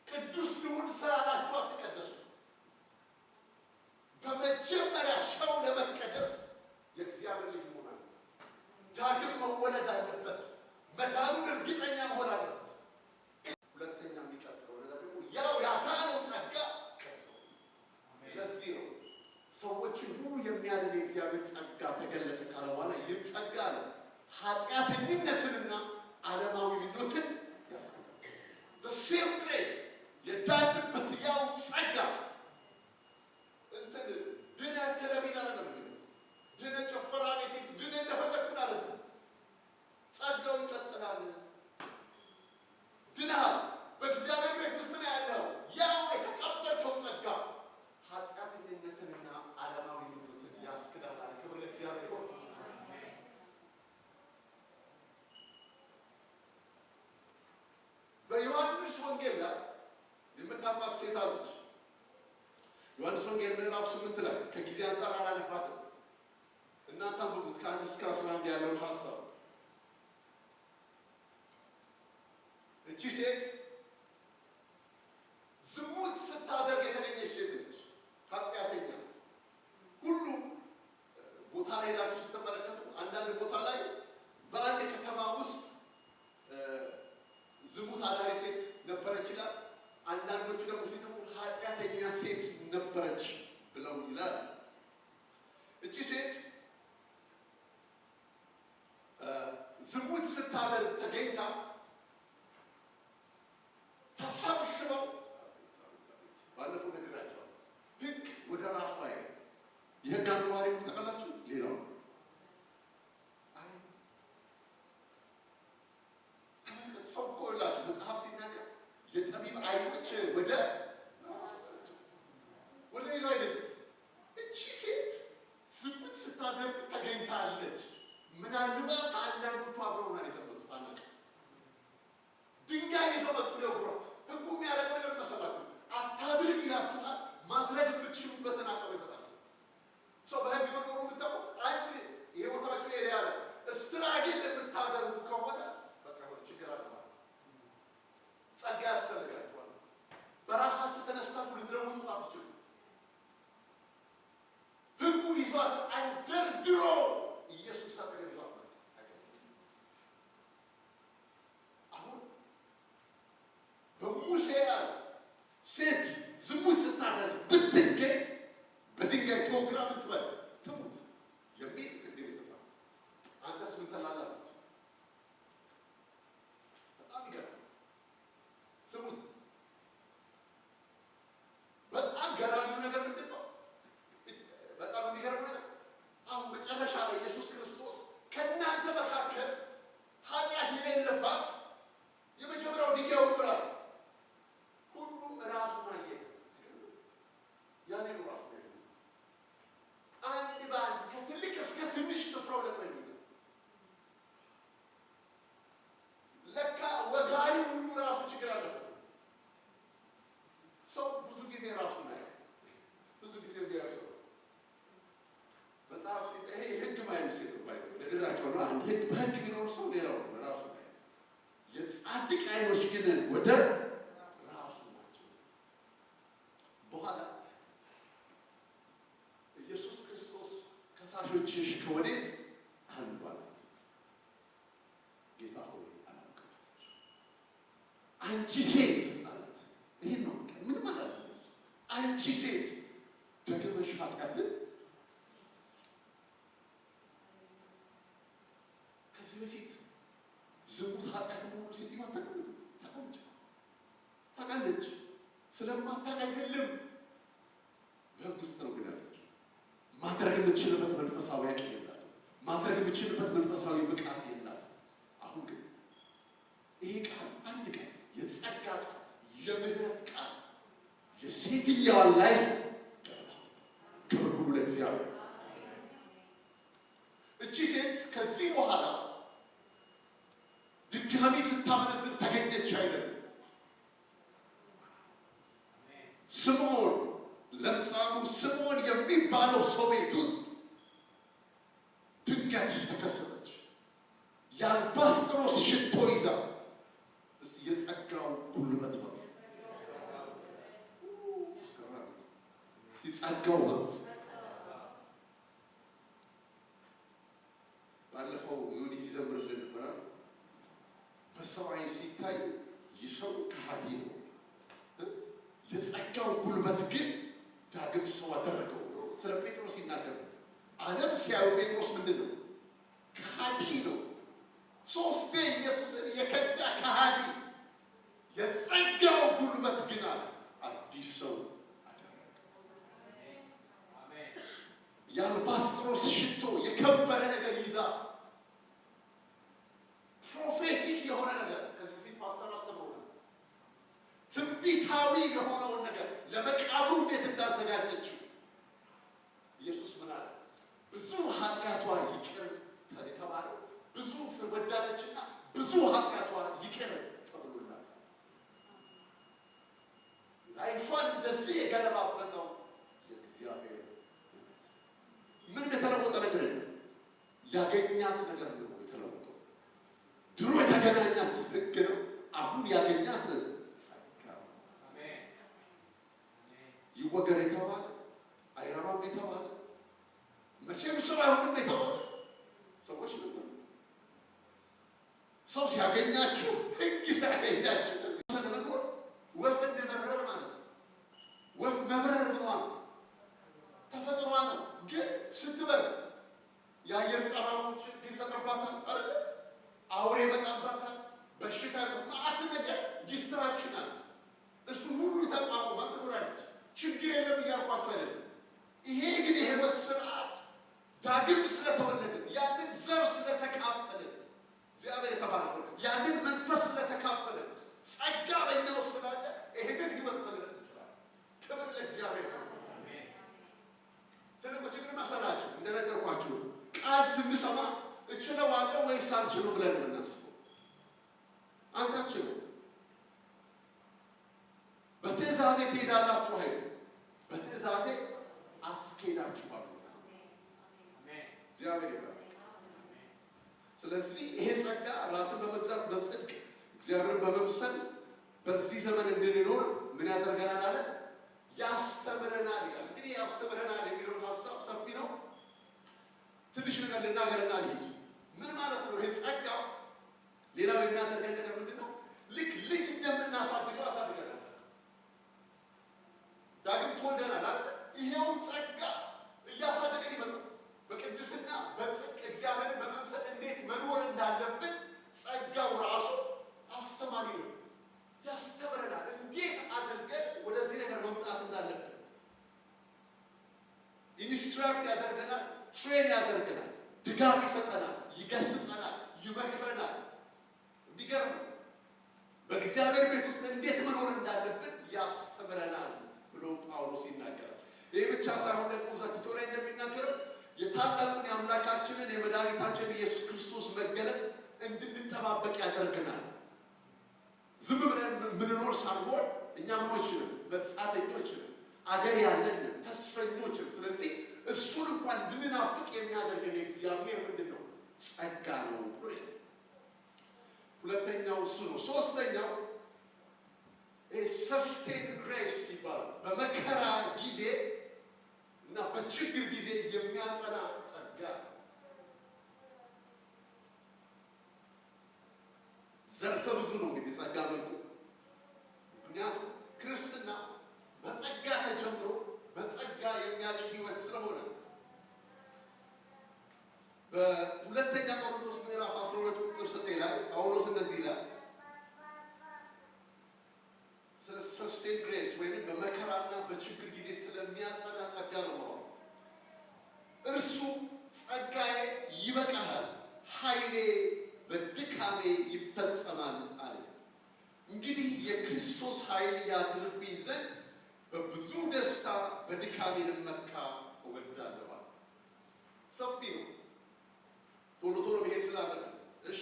ቅዱስ ልሁን ስላላችሁ አትቀደሱ። በመጀመሪያ ሰው ለመቀደስ የእግዚአብሔር ልጅ መሆን አለበት። ዳግም መወለድ አለበት። መዳኑን እርግጠኛ መሆን አለበት። ሁለተኛ የሚቀጥለው ነገር ደግሞ ያው ያዳነው ጸጋ ከሰው። ለዚህ ነው ሰዎችን ሁሉ የሚያድን የእግዚአብሔር ጸጋ ተገለጠ ካለ በኋላ ይህም ጸጋ ነው ኃጢአተኝነትንና ዓለማዊ ምኞትን ያስቀራል። the same grace የዳንበት ያው ጸጋ እንትን ድነ ከለቢና አይደለም ድነ ጨፈራ ቤት ድነ እንደፈለግኩን አይደለም። ጸጋው ይቀጥላል። ድነሃል። በእግዚአብሔር ቤት ውስጥ ነው ያለው። ያው የተቀበልከው ጸጋ ኃጢአተኝነትንና ዓለማዊ ምኞትን ያስክዳል። ክብር ለእግዚአብሔር ይሁን። በዮሐንስ ወንጌል ላይ የምታውቋት ሴት አለች። ዮሐንስ ወንጌል ምዕራፍ 8 ላይ ከጊዜ አንጻር አላለባትም። እናንተ አንብቡት ከ1 እስከ 11 ያለውን ሐሳብ። እቺ ሴት ዝሙት ስታደርግ የተገኘች ሴት ነች። ኃጢአተኛ ሁሉ ቦታ ላይ ሄዳችሁ ስትመለከቱ አንዳንድ ቦታ ላይ በአንድ ከተማ ውስጥ ዝሙት አዳሪ ሴት ነበረች ይላል። አንዳንዶቹ ደግሞ ሲጽፉ ኃጢአተኛ ሴት ነበረች ብለው ይላል። እቺ ሴት ዝሙት ስታደርግ ተገኝታ ተሰብስበው ባለፈው ነግራቸዋል። ሕግ ወደ ራሱ አይ የሕግ አንዱ ባህሪ ተቀላችሁ ሌላው ተመልከቱ። ሰው እኮ ይላችሁ መጽሐፍ ሲናገር የጠቢብ አይኖች ወደ ሌላው አይደለም። እቺ ሴት ዝሙት ስታደርግ ተገኝታለች። ምናልባት አንዳንዶቹ አብረውናል የሰበቱት አናውቅም። ድንጋይ ይዘው መጡ ለጉራት። ሕጉ የሚያደርገው ነገር መሰላችሁ? አታድርግ ይላችኋል። ማድረግ የምትችሉበትን አቅም ይሰጣችሁ። ሰው በሕግ መኖሩ የምታውቁ አንድ የቦታችሁ ኤሪያ ላይ ስትራጌል የምታደርጉ ከሆነ በቃ ችግር አለ ማለት ነው። ጸጋ ያስፈልጋችኋል። በራሳችሁ ተነስታችሁ ልትለውጡት አትችሉ። ሕጉ ይዟት አንደርድሮ ኢየሱስ አጠገብ ይዟት መጣ። አሁን በሙሴ ያለ ሴት ዝሙት ስታደርግ ብትገኝ በድንጋይ ተወግራ ብትበል ትሙት የሚል ሕግ የተጻፈ። አንተስ ምን ትላለህ? በጣም ይገርም። ስሙት። በጣም ገራሚው ነገር ምንድን ነው? በጣም የሚገርመው ነገር አሁን መጨረሻ ላይ ኢየሱስ ክርስቶስ ከእናንተ መካከል ኃጢአት የሌለባት የመጀመሪያው ድንጋይ ወርውራል። ሁሉም ራሱን አየ። ያኔ ነው ራሱ አንድ በአንድ ከትልቅ እስከ ትንሽ ስፍራው ለቆዩ ለካ ወጋሪ ሁሉ ራሱ ችግር አለበት። ሰው ብዙ ጊዜ ራሱ ነው ብዙ ጊዜ ወጋሪ ሰው መጽሐፍ ይሄ ሕግ ማይም ሴት ባይ ነገራቸው ነው። አንድ ሕግ በሕግ ቢኖር ሰው ሌላው በራሱ ነው። የጻድቅ አይኖች ግን ወደ ራሱ ናቸው። በኋላ ኢየሱስ ክርስቶስ ከሳሾችሽ ከወዴት አንዱ አላት። ጌታ ሆይ አላውቅም አለች። አንቺ ሴት አላት። ይሄን ነው ምን ማለት ነው? አንቺ ሴት ደግመሽ ኃጢአትን በፊት ዝሙት ኃጢአት መሆኑ ሴትዮ ታውቃለች። ስለማታውቅ አይደለም፣ በሕግ ውስጥ ነው ግን ያለች። ማድረግ የምትችልበት መንፈሳዊ አቅም የላትም። ማድረግ የምትችልበት መንፈሳዊ ብቃት የላትም። አሁን ግን ይሄ ቃል አንድ ቃል የጸጋ ቃል፣ የምህረት ቃል የሴትየዋን ላይፍ ክብር ሁሉ ለእግዚአብሔር። እቺ ሴት ከዚህ በኋላ ድጋሚ ስታመነዝር ተገኘች አይደለም። ስምዖን ለምጻሙ ስምዖን የሚባለው ሰው ቤት ውስጥ ድንገት ተከሰተች። የአልባስጥሮስ ሽቶ ይዛ የጸጋው ጉልበት ነው። ሲጸጋው ነው። ባለፈው ዩኒ ሲዘምርልን ነበር። በሰው ዓይን ሲታይ ይሰው ከሃዲ ነው፣ የጸጋው ጉልበት ግን ዳግም ሰው አደረገው። ስለ ጴጥሮስ ይናገር። ዓለም ሲያዩ ጴጥሮስ ምንድን ነው? ከሃዲ ነው። ሶስቴ ኢየሱስን የከዳ ከሃዲ የጸጋው ጉልበት ግን አለ አዲስ ሰው አደረገ። የአልባስጥሮስ ሽቶ የከበረ ነገር ይዛ ፕሮፌቲክ የሆነ ነገር ከዚህ በፊት ፓስተር አስተምሮናል። ትንቢታዊ የሆነውን ነገር ለመቃብሩ እንዴት እንዳዘጋጀችው ኢየሱስ ምን አለ? ብዙ ኃጢአቷ ይቅር የተባለው ብዙ ወዳለችና ብዙ ኃጢአቷ ይቅር ተብሎላታል። ላይፏን እንደዚህ የገለባበጠው የእግዚአብሔር ምንም የተለወጠ ነገር የለም። ያገኛት ነገር ነው የተለወጠው። ድሮ የተገናኛት ሕግ ነው። አሁን ያገኛት ጸጋ። ይወገር የተባለ አይረባም የተባለ መቼም ሰው አይሆንም የተባለ ሰዎች ነበሩ። ሰው ሲያገኛችሁ ሕግ ሲያገኛችሁ መኖር ወፍ እንደ መብረር ማለት ነው። ወፍ መብረር ምኗ ነው? ተፈጥሯ ነው። ግን ስትበር የአየር ጸባዮች ችግር ይፈጥርባታል አይደል? አውሬ ይመጣባታል፣ በሽታ ማአት ነገር ዲስትራክሽን አለ። እሱ ሁሉ ተቋቁማ ትኖራለች። ችግር የለም እያልኳችሁ አይደለም። ይሄ ግን የህይወት ስርዓት ዳግም ስለተወለድን ያንን ዘር ስለተካፈልን እግዚአብሔር የተባረከው ያንን መንፈስ ስለተካፈልን ጸጋ በእኛ ውስጥ ስላለ ይሄንን ህይወት መግለጥ እንችላለን። ክብር ለእግዚአብሔር ነው። ትልቁ ችግር መሰላችሁ እንደነገርኳችሁ ቃል ስንሰማ እችለዋለሁ ወይስ አልችለው ብለን የምናስበው አንዳችን በትእዛዜ ትሄዳላችሁ አይደል? በትእዛዜ አስኬዳችኋል። እግዚአብሔር ይባርክ። ስለዚህ ይሄ ጸጋ ራስን በመግዛት በጽድቅ እግዚአብሔርን በመምሰል በዚህ ዘመን እንድንኖር ምን ያደርገናል አለ? ያስተምረናል ይላል። እንግዲህ ያስተምረናል የሚለው ሀሳብ ሰፊ ነው። ትንሽ ነገር ልናገርና ልሂድ። ምን ማለት ነው ይሄ ጸጋው? ሌላው የሚያደርገን ነገር ምንድን ነው? ልክ ልጅ እንደምናሳድገው አሳድገናል። ዳግም ተወልደናል አይደል? ይሄው ጸጋ እያሳደገን ይመጣል። በቅድስና በጽድቅ እግዚአብሔርን በመምሰል እንዴት መኖር እንዳለብን ጸጋው ራሱ አስተማሪ ነው። ያስተምረናል። እንዴት አድርገን ወደዚህ ነገር መምጣት እንዳለብን ኢንስትራክት ያደርገናል፣ ትሬን ያደርገናል፣ ድጋፍ ይሰጠናል፣ ይገስጸናል፣ ይመክረናል። የሚገርም በእግዚአብሔር ቤት ውስጥ እንዴት መኖር እንዳለብን ያስተምረናል ብሎ ጳውሎስ ይናገራል። ይህ ብቻ ሳይሆን ደግሞ ዘቲቶ ላይ እንደሚናገረው የታላቁን የአምላካችንን የመድኃኒታችን ኢየሱስ ክርስቶስ መገለጥ እንድንጠባበቅ ያደርገናል። ዝም ብለን ምንኖር ሳንሆን እኛ ምኖች ነን፣ መጻተኞች ነን፣ አገር ያለን ተስፈኞች ነን። ስለዚህ እሱን እንኳን እንድንናፍቅ የሚያደርገን የእግዚአብሔር ምንድን ነው? ጸጋ ነው ብሎ ሁለተኛው እሱ ነው። ሶስተኛው ሰስቴን ግሬስ ይባላል። በመከራ ጊዜ እና በችግር ጊዜ የሚያጸና ጸጋ። ዘርፈ ብዙ ነው እንግዲህ ጸጋ መልኩ። ምክንያቱም ክርስትና በጸጋ ተጀምሮ በጸጋ የሚያልቅ ህይወት ስለሆነ በሁለተኛ ቆሮንቶስ ምዕራፍ 12 ቁጥር 9 ላይ ጳውሎስ እንደዚህ ይላል ስለ ሰስቴን ግሬስ ወይም በመከራና በችግር ጊዜ ስለሚያጸና ጸጋ ነው። እርሱ ጸጋዬ ይበቃሃል፣ ኃይሌ በድካሜ ይፈጸማል አለ። እንግዲህ የክርስቶስ ኃይል ያድርብኝ ዘንድ በብዙ ደስታ በድካሜ ልመካ እወዳለሁ። ሰፊ ነው፣ ቶሎ ቶሎ መሄድ ስላለብን እሺ።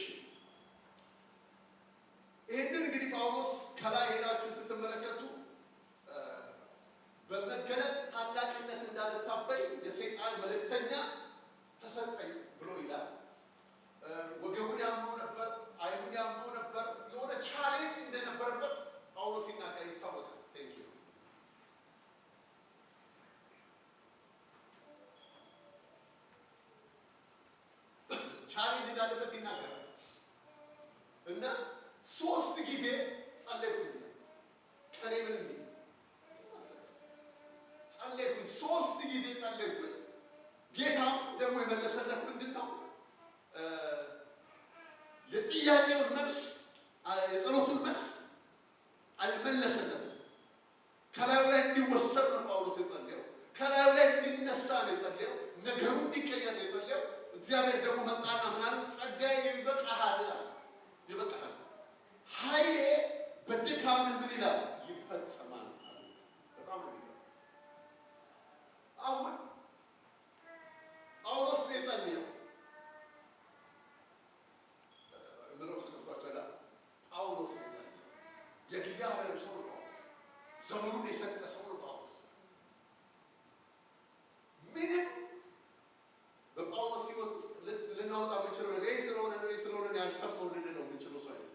ይህንን እንግዲህ ጳውሎስ ከላይ ሄዳችሁ ስትመለከቱ በመገለጥ ታላቅነት እንዳልታበይ የሰይጣን መልእክተኛ ተሰጠኝ ብሎ ይላል። ወገቡን ያመው ነበር፣ አይኑን ያመው ነበር። የሆነ ቻሌንጅ እንደነበረበት ጳውሎስ ሲናገር ይታወቃል። ቴንክ ዩ። ቻሌንጅ እንዳለበት ይናገራል እና 3 ጊዜ ጸለይኩኝ። ቀኔ ምን እንዴ ጸለይኩኝ፣ 3 ጊዜ ጸለይኩኝ። ጌታም ደግሞ የመለሰለት ምንድን ነው? ድካምህ ምን ይላል? ይፈጸማል አሉ። በጣም ነው የሚገርም። አሁን ጳውሎስ ነው የጸለየው። ምንም ስለምታውቁ አይደል? ጳውሎስ ነው የጸለየው። የእግዚአብሔር ሰው ነው ጳውሎስ። ዘመኑን የሰጠ ሰው ነው ጳውሎስ። ምንም በጳውሎስ ሕይወት ውስጥ ልናወጣ የምንችለው ነገር ይህ ስለሆነ ያልሰማው ልንለው የምንችለው ሰው አይደለም።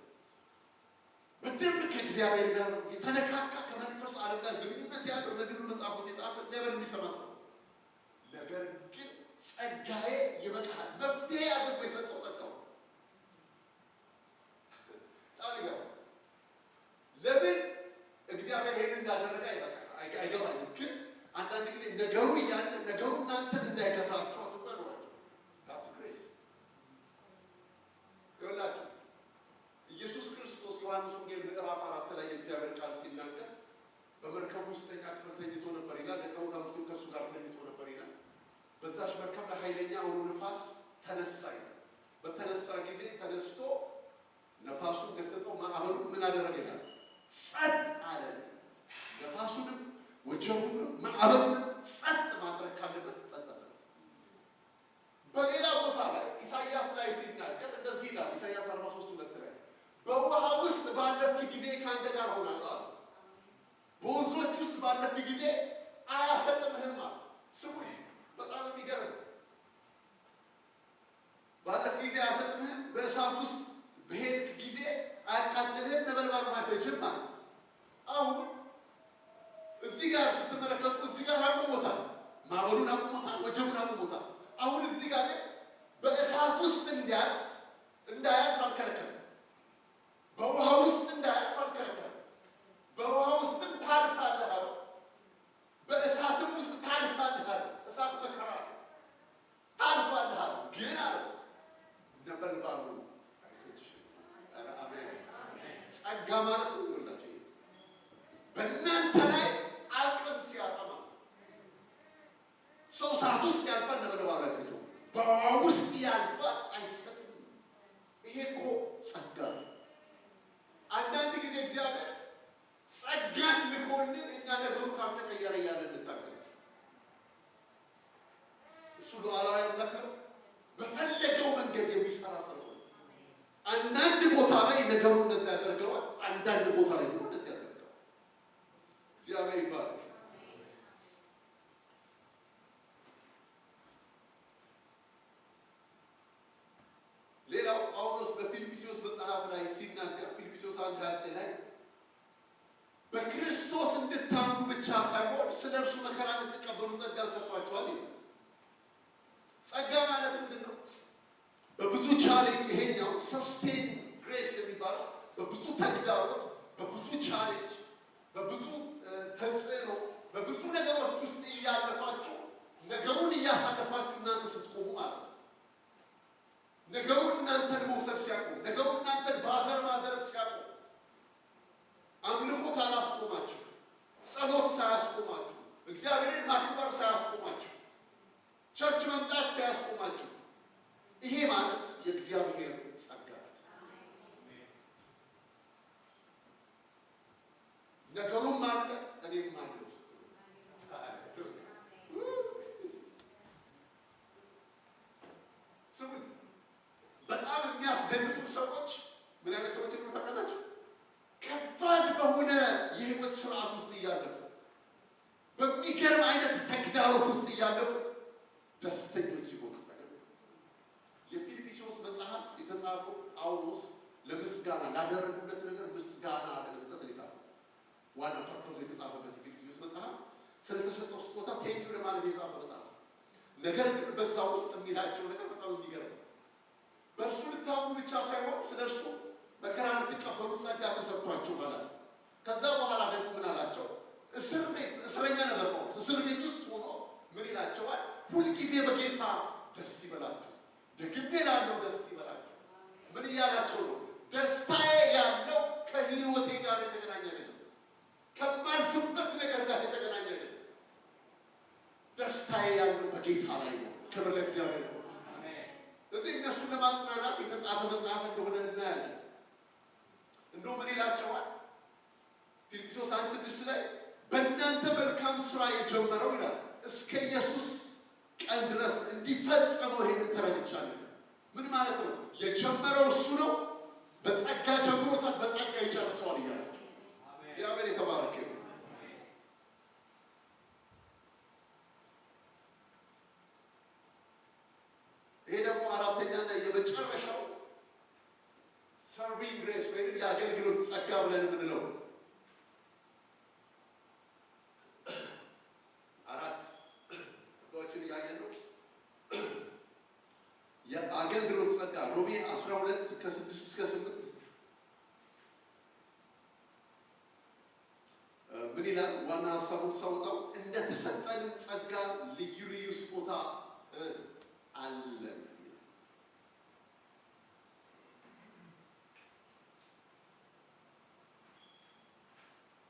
በደንብ ከእግዚአብሔር ጋር የተነካካ ከመንፈስ ዓለም ጋር ግንኙነት ያለው እነዚህ ሁሉ መጽሐፎች የጻፈ እግዚአብሔር የሚሰማ ሰው። ነገር ግን ጸጋዬ ይበቃል መፍትሄ አድርጎ የሰጠው ጸጋው በጣም ይገርማል። ለምን እግዚአብሔር ይሄን እንዳደረገ አይገባኝም። ግን አንዳንድ ጊዜ ነገሩ እያለ ነገሩ እናንተን እንዳይገዛችሁ አትበሉ። ታስ ግሬስ ይኸውላችሁ ኢየሱስ ክርስቶስ ዮሐንስ ወንጌል ምዕራፍ 4 ላይ የእግዚአብሔር ቃል ሲናገር በመርከብ ውስጠኛ ክፍል ተኝቶ ነበር ይላል። ደቀ መዛሙርቱ ከእሱ ጋር ተኝቶ ነበር ይላል። በዛች መርከብ ላይ ኃይለኛ አውሎ ነፋስ ተነሳ ይላል። በተነሳ ጊዜ ተነስቶ ነፋሱን ገሰጸው፣ ማዕበሉ ምን አደረገ ይላል? ጸጥ አለ። ነፋሱንም ወጀቡንም ማዕበሉንም ጸጥ ማድረግ ካለበት ጸጥ አለ። በሌላ ቦታ ላይ ኢሳይያስ ላይ ሲናገር እንደዚህ ይላል። ኢሳይያስ 43:2 ላይ በውሃ ውስጥ ባለፍክ ጊዜ ከአንተ ጋር ሆናለሁ አለ። በወንዞች ውስጥ ባለፍክ ጊዜ አያሰጥምህም አለ። ስሙኝ፣ በጣም የሚገርም ባለፍክ ጊዜ አያሰጥምህም፣ በእሳት ውስጥ በሄድክ ጊዜ አያቃጥልህም፣ ነበልባሉን አይፈጅህም አለ። አሁን እዚህ ጋር ስትመለከቱ እዚህ ጋር አቁሞታል፣ ማዕበሉን አቁሞታል፣ ወጀቡን አቁሞታል። አሁን እዚህ ጋር ግን በእሳት ውስጥ እንዳያልፍ አልከለከለም። በውሃ ውስጥ እንዳያልፍ አልከለከለም። በውሃ ውስጥም ታልፋለህ አለው። በእሳትም ውስጥ ታልፋለህ አለው። እሳት መከራ ታልፋለህ አለው። ግን አለው ነበልባሉ አይፈጅሽም። አሜን። ጸጋ ማለት ነው ይላችሁ በእናንተ ላይ አቅም ሲያጣ ማለት ሰው እሳት ውስጥ ያልፋል፣ ነበልባሉ አይፈጅም። በውሃ ውስጥ ያልፋል፣ አይሰጥም። ይሄ እኮ ጸጋ ነው። አንዳንድ ጊዜ እግዚአብሔር ጸጋን ልኮልን እኛ ነገሩ ካልተቀየረ እያለ እንታገል። እሱ ሉዓላዊ አምላክ ነው። በፈለገው መንገድ የሚሰራ ሰው ነው። አንዳንድ ቦታ ላይ ነገሩ እንደዚያ ያደርገዋል፣ አንዳንድ ቦታ ላይ ደግሞ እንደዚያ ያደርገዋል። እግዚአብሔር ይባረክ። ሌላው ጳውሎስ በፊልጵስዩስ መጽሐፍ ላይ ሲናገር ፊልጵስዩስ 1:29 ላይ በክርስቶስ እንድታምኑ ብቻ ሳይሆን ስለ እርሱ መከራ እንድትቀበሉ ጸጋ ሰጥቷችኋል ይላል። ጸጋ ማለት ምንድን ነው? በብዙ ቻሌንጅ ይሄኛው ሰስቴን ግሬስ የሚባለው በብዙ ተግዳሮት፣ በብዙ ቻሌንጅ፣ በብዙ ተጽዕኖ፣ በብዙ ነገሮች ውስጥ እያለፋችሁ ነገሩን እያሳለፋችሁ እናንተ ስትቆሙ ማለት ነው። ነገሩን እናንተን መውሰድ ሲያቆም፣ ነገሩን እናንተን ባዘር ማድረግ ሲያቆም፣ አምልኮ ካላስቆማችሁ፣ ጸሎት ሳያስቆማችሁ፣ እግዚአብሔርን ማክበር ሳያስቆማችሁ፣ ቸርች መምጣት ሳያስቆማችሁ፣ ይሄ ማለት የእግዚአብሔር ጸጋ ነው። ነገሩም አለ እኔም አለሁ። ስሙኝ፣ በጣም የሚያስደንቁ ሰዎች ምን አይነት ሰዎች ነው ታውቃላችሁ? ከባድ በሆነ የህይወት ስርዓት ውስጥ እያለፉ በሚገርም አይነት ተግዳሮት ውስጥ እያለፉ ደስተኞች ሲሆኑ የፊልጵስዩስ መጽሐፍ የተጻፈው ጳውሎስ ለምስጋና ላደረጉለት ነገር ምስጋና ለመስጠት ነው የጻፈው። ዋና ፐርፖዝ የተጻፈበት የፊልጵስዩስ መጽሐፍ ስለተሰጠው ስጦታ ቴንኪው ለማለት የተጻፈ መጽሐፍ። ነገር ግን በዛ ውስጥ የሚላቸው ነገር በጣም የሚገርም ነው። በእርሱ ልታምኑ ብቻ ሳይሆን ስለ እርሱ መከራ ልትቀበሉ ጸጋ ተሰጥቷችሁ ማለት ነው። ከዛ በኋላ ደግሞ ምን አላቸው? እስረኛ ነበር ነው። እስር ቤት ውስጥ ሆኖ ምን ይላቸዋል? ሁልጊዜ በጌታ ደስ ይበላችሁ። ደግሜ ላለው ደስ ይበላችሁ። ምን እያላቸው ነው? ደስታዬ ያለው ከህይወቴ ጋር የተገናኘ አይደለም፣ ከማልፍበት ነገር ጋር የተገናኘ አይደለም። ደስታዬ ያለው በጌታ ላይ ነው። ክብር ለእግዚአብሔር ነው። ስለዚህ እነሱ ለማጽናናት የተጻፈ መጽሐፍ እንደሆነ እናያለን። እንደው ምን ይላቸዋል? ፊልጵስዩስ 1:6 ላይ በእናንተ መልካም ስራ የጀመረው ይላል እስከ ኢየሱስ ቀን ድረስ እንዲፈጸመው ይሄንን ተረድቻለሁ። ምን ማለት ነው? የጀመረው እሱ ነው። በጸጋ ጀምሮታል፣ በጸጋ ይጨርሰዋል እያላቸው እግዚአብሔር የተባረከ ይሁን። ይሄ ደግሞ አራተኛና የመጨረሻው ሰርቪንግ ግሬስ ወይም የአገልግሎት ጸጋ ብለን የምንለው አራት ጸጋዎችን እያየን ነው። የአገልግሎት ጸጋ ሮሜ 12 ከ6 እስከ 8 ምን ይላል? ዋና ሀሳቡን ሳወጣው እንደተሰጠንም ጸጋ ልዩ ልዩ ስጦታ አለን።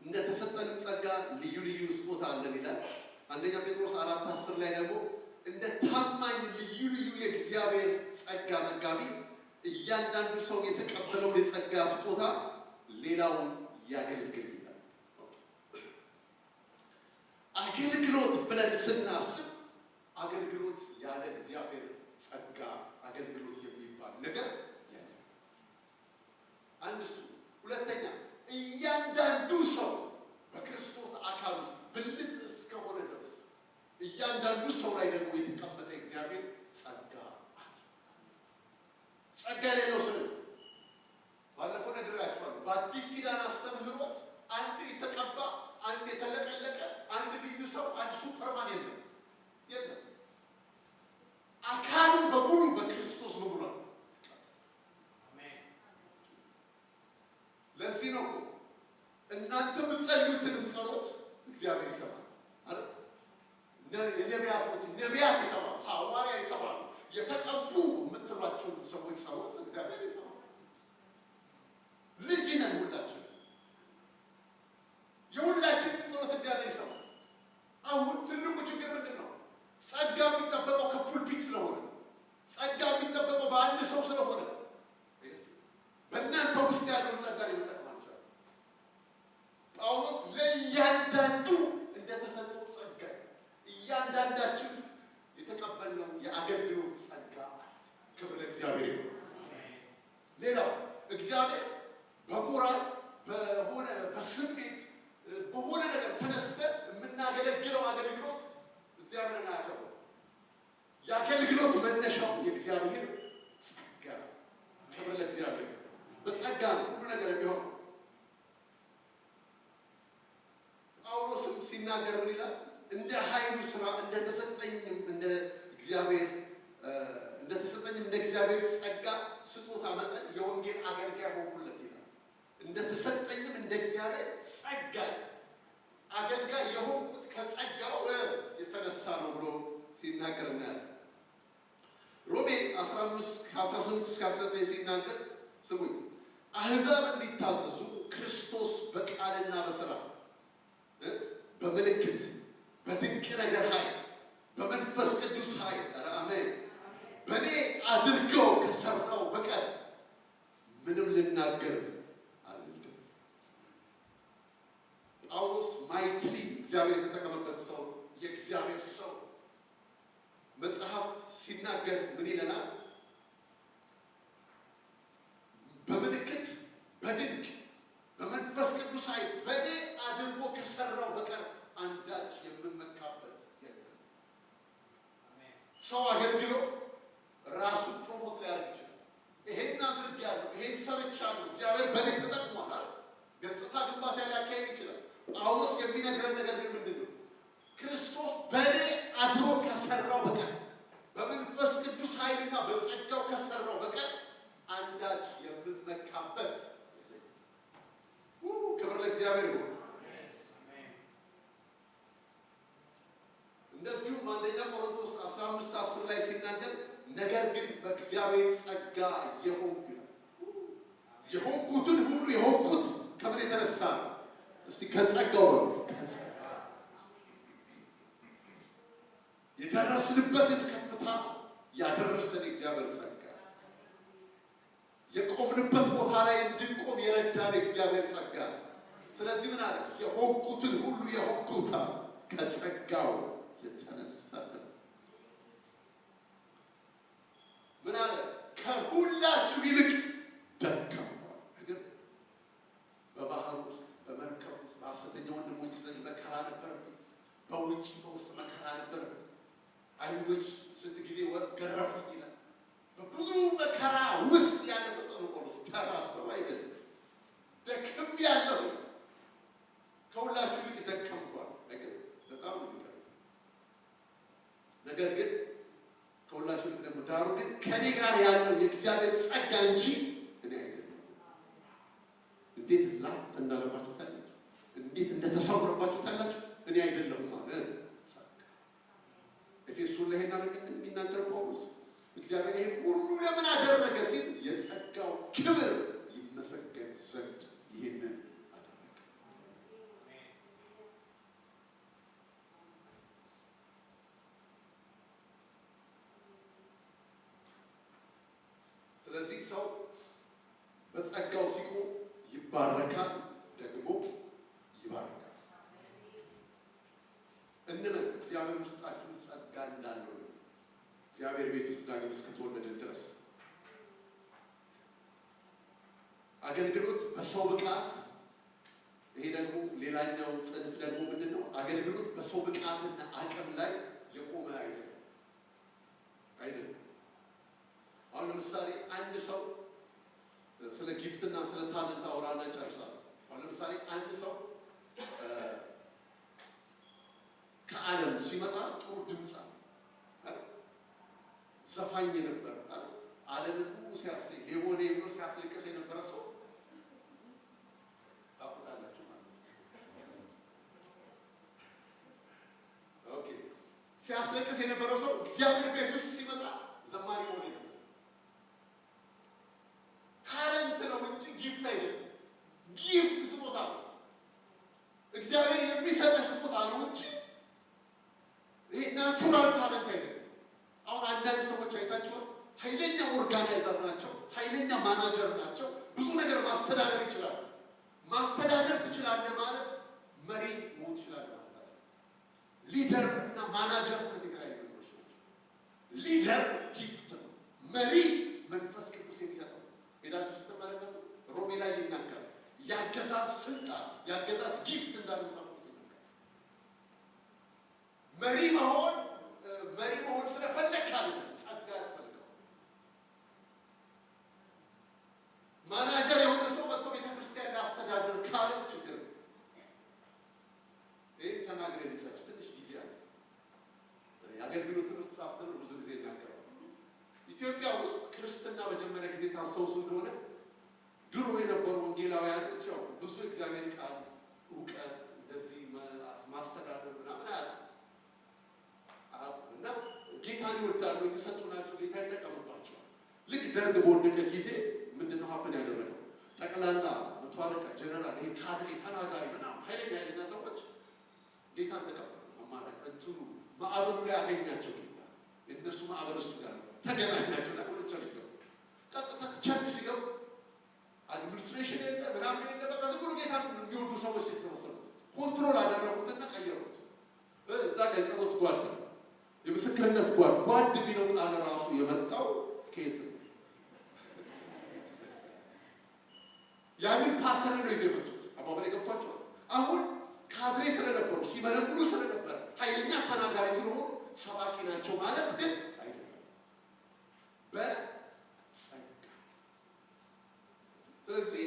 እንደተሰጠንም ጸጋ ልዩ ልዩ ስጦታ አለን ይላል። አንደኛ ጴጥሮስ 4:10 ላይ ደግሞ እንደ ታማኝ ልዩ ልዩ የእግዚአብሔር ጸጋ መጋቢ እያንዳንዱ ሰው የተቀበለውን የጸጋ ስጦታ ሌላውን ያገልግል ይላል። አገልግሎት ብለን ስናስብ አገልግሎት ያለ እግዚአብሔር ጸጋ አገልግሎት የሚባል ነገር የለም። አንድ እሱ። ሁለተኛ እያንዳንዱ ሰው በክርስቶስ አካል ውስጥ ብልት እስከሆነ ድረስ እያንዳንዱ ሰው ላይ ደግሞ የተቀመጠ እግዚአብሔር ጸጋ አለ። ጸጋ የሌለው ሰው ባለፈው ነግሬያችኋለሁ። በአዲስ ኪዳን አስተምህሮት አንድ የተቀባ፣ አንድ የተለቀለቀ፣ አንድ ልዩ ሰው፣ አንድ ሱፐርማን የለም። አካሉ በሙሉ በክርስቶስ በሙሏል። ለዚህ ነው እናንተ የምትጸልዩትንም ጸሎት እግዚአብሔር ይሰማል አይደል? ነቢያት የተባሉ ሐዋርያ የተባሉ የተቀቡ የምትሏቸውን ሰዎች ጸሎት እግዚአብሔር ይሰማል። ልጅ ነን ሁላችን፣ የሁላችንም ጸሎት እግዚአብሔር ይሰማል። አሁን ትልቁ ችግር ምንድን ነው? ጸጋ የሚጠበቀው ከፑልፒት ስለሆነ፣ ጸጋ የሚጠበቀው በአንድ ሰው ስለሆነ በእናንተ ውስጥ ያለውን ጸጋ ሊመጠቀም አልቻለም። ጳውሎስ ለእያንዳንዱ እንደተሰጠው ጸጋ እያንዳንዳችን ውስጥ የተቀበልነው የአገልግሎት ጸጋ አለ። ክብር ለእግዚአብሔር ይሁን። ሌላው እግዚአብሔር በሞራል በሆነ በስሜት በሆነ ነገር ተነስተን የምናገለግለው አገልግሎት እግዚአብሔርን አያከብረው። የአገልግሎት መነሻው የእግዚአብሔር ጸጋ። ክብር ለእግዚአብሔር። በጸጋ ሁሉ ነገር የሚሆነው። ጳውሎስም ሲናገር ምን ይላል? እንደ ኃይሉ ስራ እንደተሰጠኝም እንደ እግዚአብሔር ጸጋ ስጦታ መጠን የወንጌል አገልጋይ ሆንኩለት ይላል። እንደተሰጠኝም እንደ እግዚአብሔር ጸጋ አገልጋይ የሆንኩት ከጸጋው የተነሳ ነው ብሎ ሲናገር እናያለን። ሮሜ 15:18-19 ሲናገር ስሙኝ፣ አሕዛብ እንዲታዘዙ ክርስቶስ በቃልና በሥራ በምልክት በድንቅ ነገር ኃይል በመንፈስ ቅዱስ ኃይል አሜን በእኔ አድርገው ከሠራው በቀር ምንም ልናገር አልወድም። ጳውሎስ ማይትሊ እግዚአብሔር የተጠቀመበት ሰው፣ የእግዚአብሔር ሰው መጽሐፍ ሲናገር ምን ይለናል? በምልክት በድንቅ በመንፈስ ቅዱስ ኃይል በእኔ አድርጎ ከሠራው በቀር አንዳች የምመካበት የለም። ሰው አገልግሎ ራሱን ፕሮሞት ሊያደርግ ይችላል። ይሄን አድርጌያለሁ፣ ይሄን ሰርቻለሁ፣ እግዚአብሔር በእኔ ተጠቅሟል አይደል? ገጽታ ግንባታ ሊያካሄድ ይችላል። ጳውሎስ የሚነግረን ነገር ግን ምንድን ነው? ክርስቶስ በእኔ አድሮ ከሠራው በቀር በመንፈስ ቅዱስ ኃይልና በጸጋው ከሠራው በቀር አንዳች የምመካበት የለም። ክብር ለእግዚአብሔር ነው። እንደዚሁም አንደኛ ቆሮንቶስ 15:10 ላይ ሲናገር ነገር ግን በእግዚአብሔር ጸጋ የሆንኩ ይላል። የሆንኩትን ሁሉ የሆንኩት ከምን የተነሳ ነው? እስቲ ከጸጋው ነው። የደረስንበትን ከፍታ ያደረሰን የእግዚአብሔር ጸጋ፣ የቆምንበት ቦታ ላይ እንድንቆም የረዳን የእግዚአብሔር ጸጋ። ስለዚህ ምን አለ? የሆንኩትን ሁሉ የሆንኩታ ከጸጋው የተነሳ ነው። ምን አለ? ከሁላችሁ ይልቅ ደካማ። ግን በባህር ውስጥ በመርከብ ውስጥ በሐሰተኛ ወንድሞች ዘንድ መከራ ነበረብኝ። በውጭ በውስጥ መከራ ነበረብኝ። አይሁዶች ስንት ጊዜ ገረፉኝ ይላል። በብዙ መከራ ውስጥ ያለፈ ጳውሎስ ተራ ሰው አይደለም። ደክም ያለው ከሁላችሁ ይልቅ ደከምኳል። በጣም የሚገርም ነገር ግን ከሁላችሁ ይልቅ ደግሞ ዳሩ ግን ከኔ ጋር ያለው የእግዚአብሔር ጸጋ እንጂ እኔ አይደለም። እንዴት ላጥ እንዳለባችሁ ታላችሁ፣ እንዴት እንደተሰወረባችሁ ታላችሁ። እኔ አይደለሁም ማለት ጸጋ። ኤፌሶን ላይ የሚናገር ጳውሎስ እግዚአብሔር ይሄ ሁሉ ለምን አደረገ ሲል የጸጋው ክብር ይመሰገን ዘንድ ይህንን አደረገ። ስለዚህ ሰው በጸጋው ሲቆም ይባረካል፣ ደግሞ ይባረካል። እንመን እግዚአብሔር ውስጣችሁ ጸጋ እንዳለው ነው። እግዚአብሔር ቤት ውስጥ ዳግም እስክትወለድ ድረስ አገልግሎት በሰው ብቃት፣ ይሄ ደግሞ ሌላኛው ጽንፍ ደግሞ ምንድን ነው? አገልግሎት በሰው ብቃትና አቅም ላይ የቆመ አይደለም። አሁን ለምሳሌ አንድ ሰው ስለ ጊፍትና ስለ ታለንት አውራና ጨርሳለሁ። አሁን ለምሳሌ አንድ ሰው ከዓለም ሲመጣ ጥሩ ድምፅ ዘፋኝ ነበር። ዓለምን ሁሉ ሲያስለቅስ ሌቦኔ ብሎ ሲያስለቅስ የነበረ ሰው ታውቁታላችሁ ማለት ነው። ኦኬ፣ ሲያስለቅስ የነበረው ሰው እግዚአብሔር ቤት ውስጥ ሲመጣ ዘማሪ ሆነ ነበር። ታለንት ነው እንጂ ጊፍት አይደለም። ጊፍት ስጦታ ነው። እግዚአብሔር የሚሰጠው ስጦታ ነው እንጂ ይሄ ናቹራል ታለንት አይደለም። አሁን አንዳንድ ሰዎች አይታችኋል። ኃይለኛ ኦርጋናይዘር ናቸው፣ ኃይለኛ ማናጀር ናቸው። ብዙ ነገር ማስተዳደር ይችላሉ። ማስተዳደር ትችላለህ ማለት መሪ መሆን ትችላለህ ማለት አይደለም። ሊደር እና ማናጀር ሁለት የተለያዩ ነገሮች ናቸው። ሊደር ጊፍት ነው። መሪ መንፈስ ቅዱስ የሚሰጠው። ሄዳችሁ ስትመለከቱ ሮሜ ላይ ይናገራል። ያገዛዝ ስልጣን፣ ያገዛዝ ጊፍት እንዳለ መጽሐፍ ይናገራል። መሪ መሆን ስለፈለክ አይደለም፣ ጸጋ ያስፈልገው። ማናጀር የሆነ ሰው መጥቶ ቤተክርስቲያን ሊያስተዳድር ካለ ችግር ነው። ይህን ተናግሬ ልጨርስ፣ ትንሽ ጊዜ አለ። የአገልግሎት ትምህርት ሳስተምር ብዙ ጊዜ ይናገራል። ኢትዮጵያ ውስጥ ክርስትና መጀመሪያ ጊዜ ታስታውሱ እንደሆነ ድሮ የነበሩ ወንጌላውያኖች ያው ብዙ እግዚአብሔር ቃል እውቀት እንደዚህ ማስተዳደር ምናምን አያውቁም እና ጌታን ይወዳሉ፣ የተሰጡ ናቸው። ጌታ ይጠቀምባቸዋል። ልክ ደርግ በወደቀ ጊዜ ምንድነው ሀብን ያደረገው? ጠቅላላ መቶ አለቃ ጀነራል፣ ይሄ ካድሬ ተናጋሪ ምናምን ኃይለኛ ሰዎች ጌታን ተቀበሉ። አማራጭ እንትኑ ማዕበሉ ላይ ያገኛቸው ጌታ። የእነሱ ማዕበል እሱ ጋር ተገናኛቸው እና ወደ ቸርች ገቡ። ቀጥታ ቸርች ሲገቡ አድሚኒስትሬሽን የለ ምናምን የለ፣ በቃ ዝም ብሎ ጌታን የሚወዱ ሰዎች የተሰበሰቡት ኮንትሮል አደረጉትና ቀየሩት። እዛ ጋር የጸሎት ጓድ ነው፣ የምስክርነት ጓድ የሚለው ቃል ራሱ የመጣው ከየት ነው? ያንን ፓተርን ነው ይዘው የመጡት። አባባሌ ገብቷቸዋል። አሁን ካድሬ ስለነበሩ ሲመለምሉ ስለነበረ ኃይለኛ ተናጋሪ ስለሆኑ ሰባኪ ናቸው ማለት ግን አይደለም። በጸጋ ስለዚህ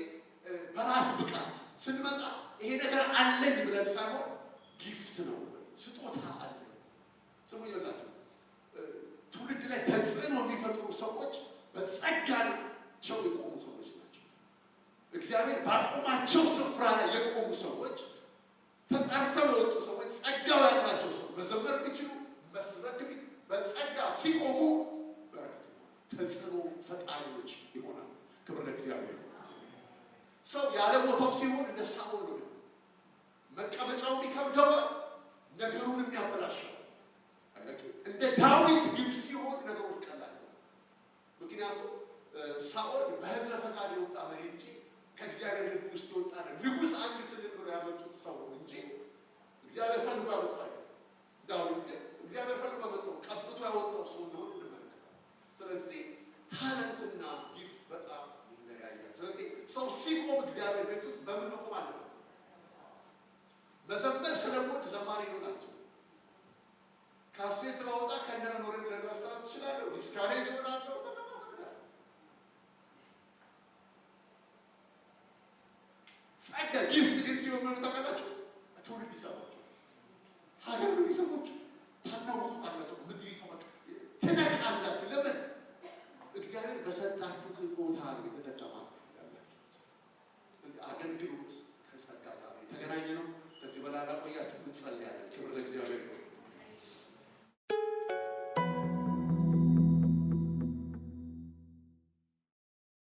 በራስ ብቃት ስንመጣ ይሄ ነገር አለኝ ብለን ሳይሆን ጊፍት ነው፣ ስጦታ አለ። ስሙ ይላችሁ ትውልድ ላይ ተጽዕኖ የሚፈጥሩ ሰዎች በጸጋቸው የቆሙ ሰዎች ናቸው። እግዚአብሔር ባቆማቸው ስፍራ ላይ የቆሙ ሰዎች፣ ተጠርተው የወጡ ሰዎች፣ ጸጋው ያላቸው ሰዎች መዘመር ቢችሉ መስበክ በጸጋ ሲቆሙ በረከት ተጽዕኖ ፈጣሪዎች ይሆናል። ክብር ለእግዚአብሔር። ሰው ያለ ቦታው ሲሆን እንደ ሳኦል ነው። መቀመጫው ይከብደዋል፣ ነገሩንም ያበላሻል። እንደ ዳዊት ግን ሲሆን ነገሮች ቀላል ነው። ምክንያቱም ሳኦል በሕዝበ ፈቃድ የወጣ መሪ እንጂ ከእግዚአብሔር ልብ ውስጥ የወጣ ነው። ንጉሥ አንድ ስልል ብሎ ያመጡት የሚመስሉት ሰው እንጂ እግዚአብሔር ፈልጎ ያወጣው አይደለም። ዳዊት ግን እግዚአብሔር ፈልጎ ያወጣው ቀብቶ ያወጣው ሰው እንደሆነ እንመለከታለን። ስለዚህ ታለንትና ጊፍት በጣም ይለያያል። ስለዚህ ሰው ሲቆም እግዚአብሔር ቤት ውስጥ በምን መቆም አለበት? መዘመር ስለምወድ ዘማሪ ሊሆን አልችልም። ካሴት ባወጣ ከነመኖሬ ልረሳ እችላለሁ። ዲስካሬጅ ሆናለሁ። ጸጋ ጊፍት ግን ሲሆን ምን ታውቃላችሁ? ትውልድ ይሰማችሁ፣ ሀገር ነው ይሰማችሁ፣ ታናውጡታላችሁ፣ ምድሪቱ ትነቃላችሁ። ለምን? እግዚአብሔር በሰጣችሁ ቦታ ነው የተጠቀማችሁ ያላችሁት። ስለዚህ አገልግሎት ከጸጋ ጋር የተገናኘ ነው። ከዚህ በላይ ላቆያችሁ እንጸልያለን። ክብር ለእግዚአብሔር።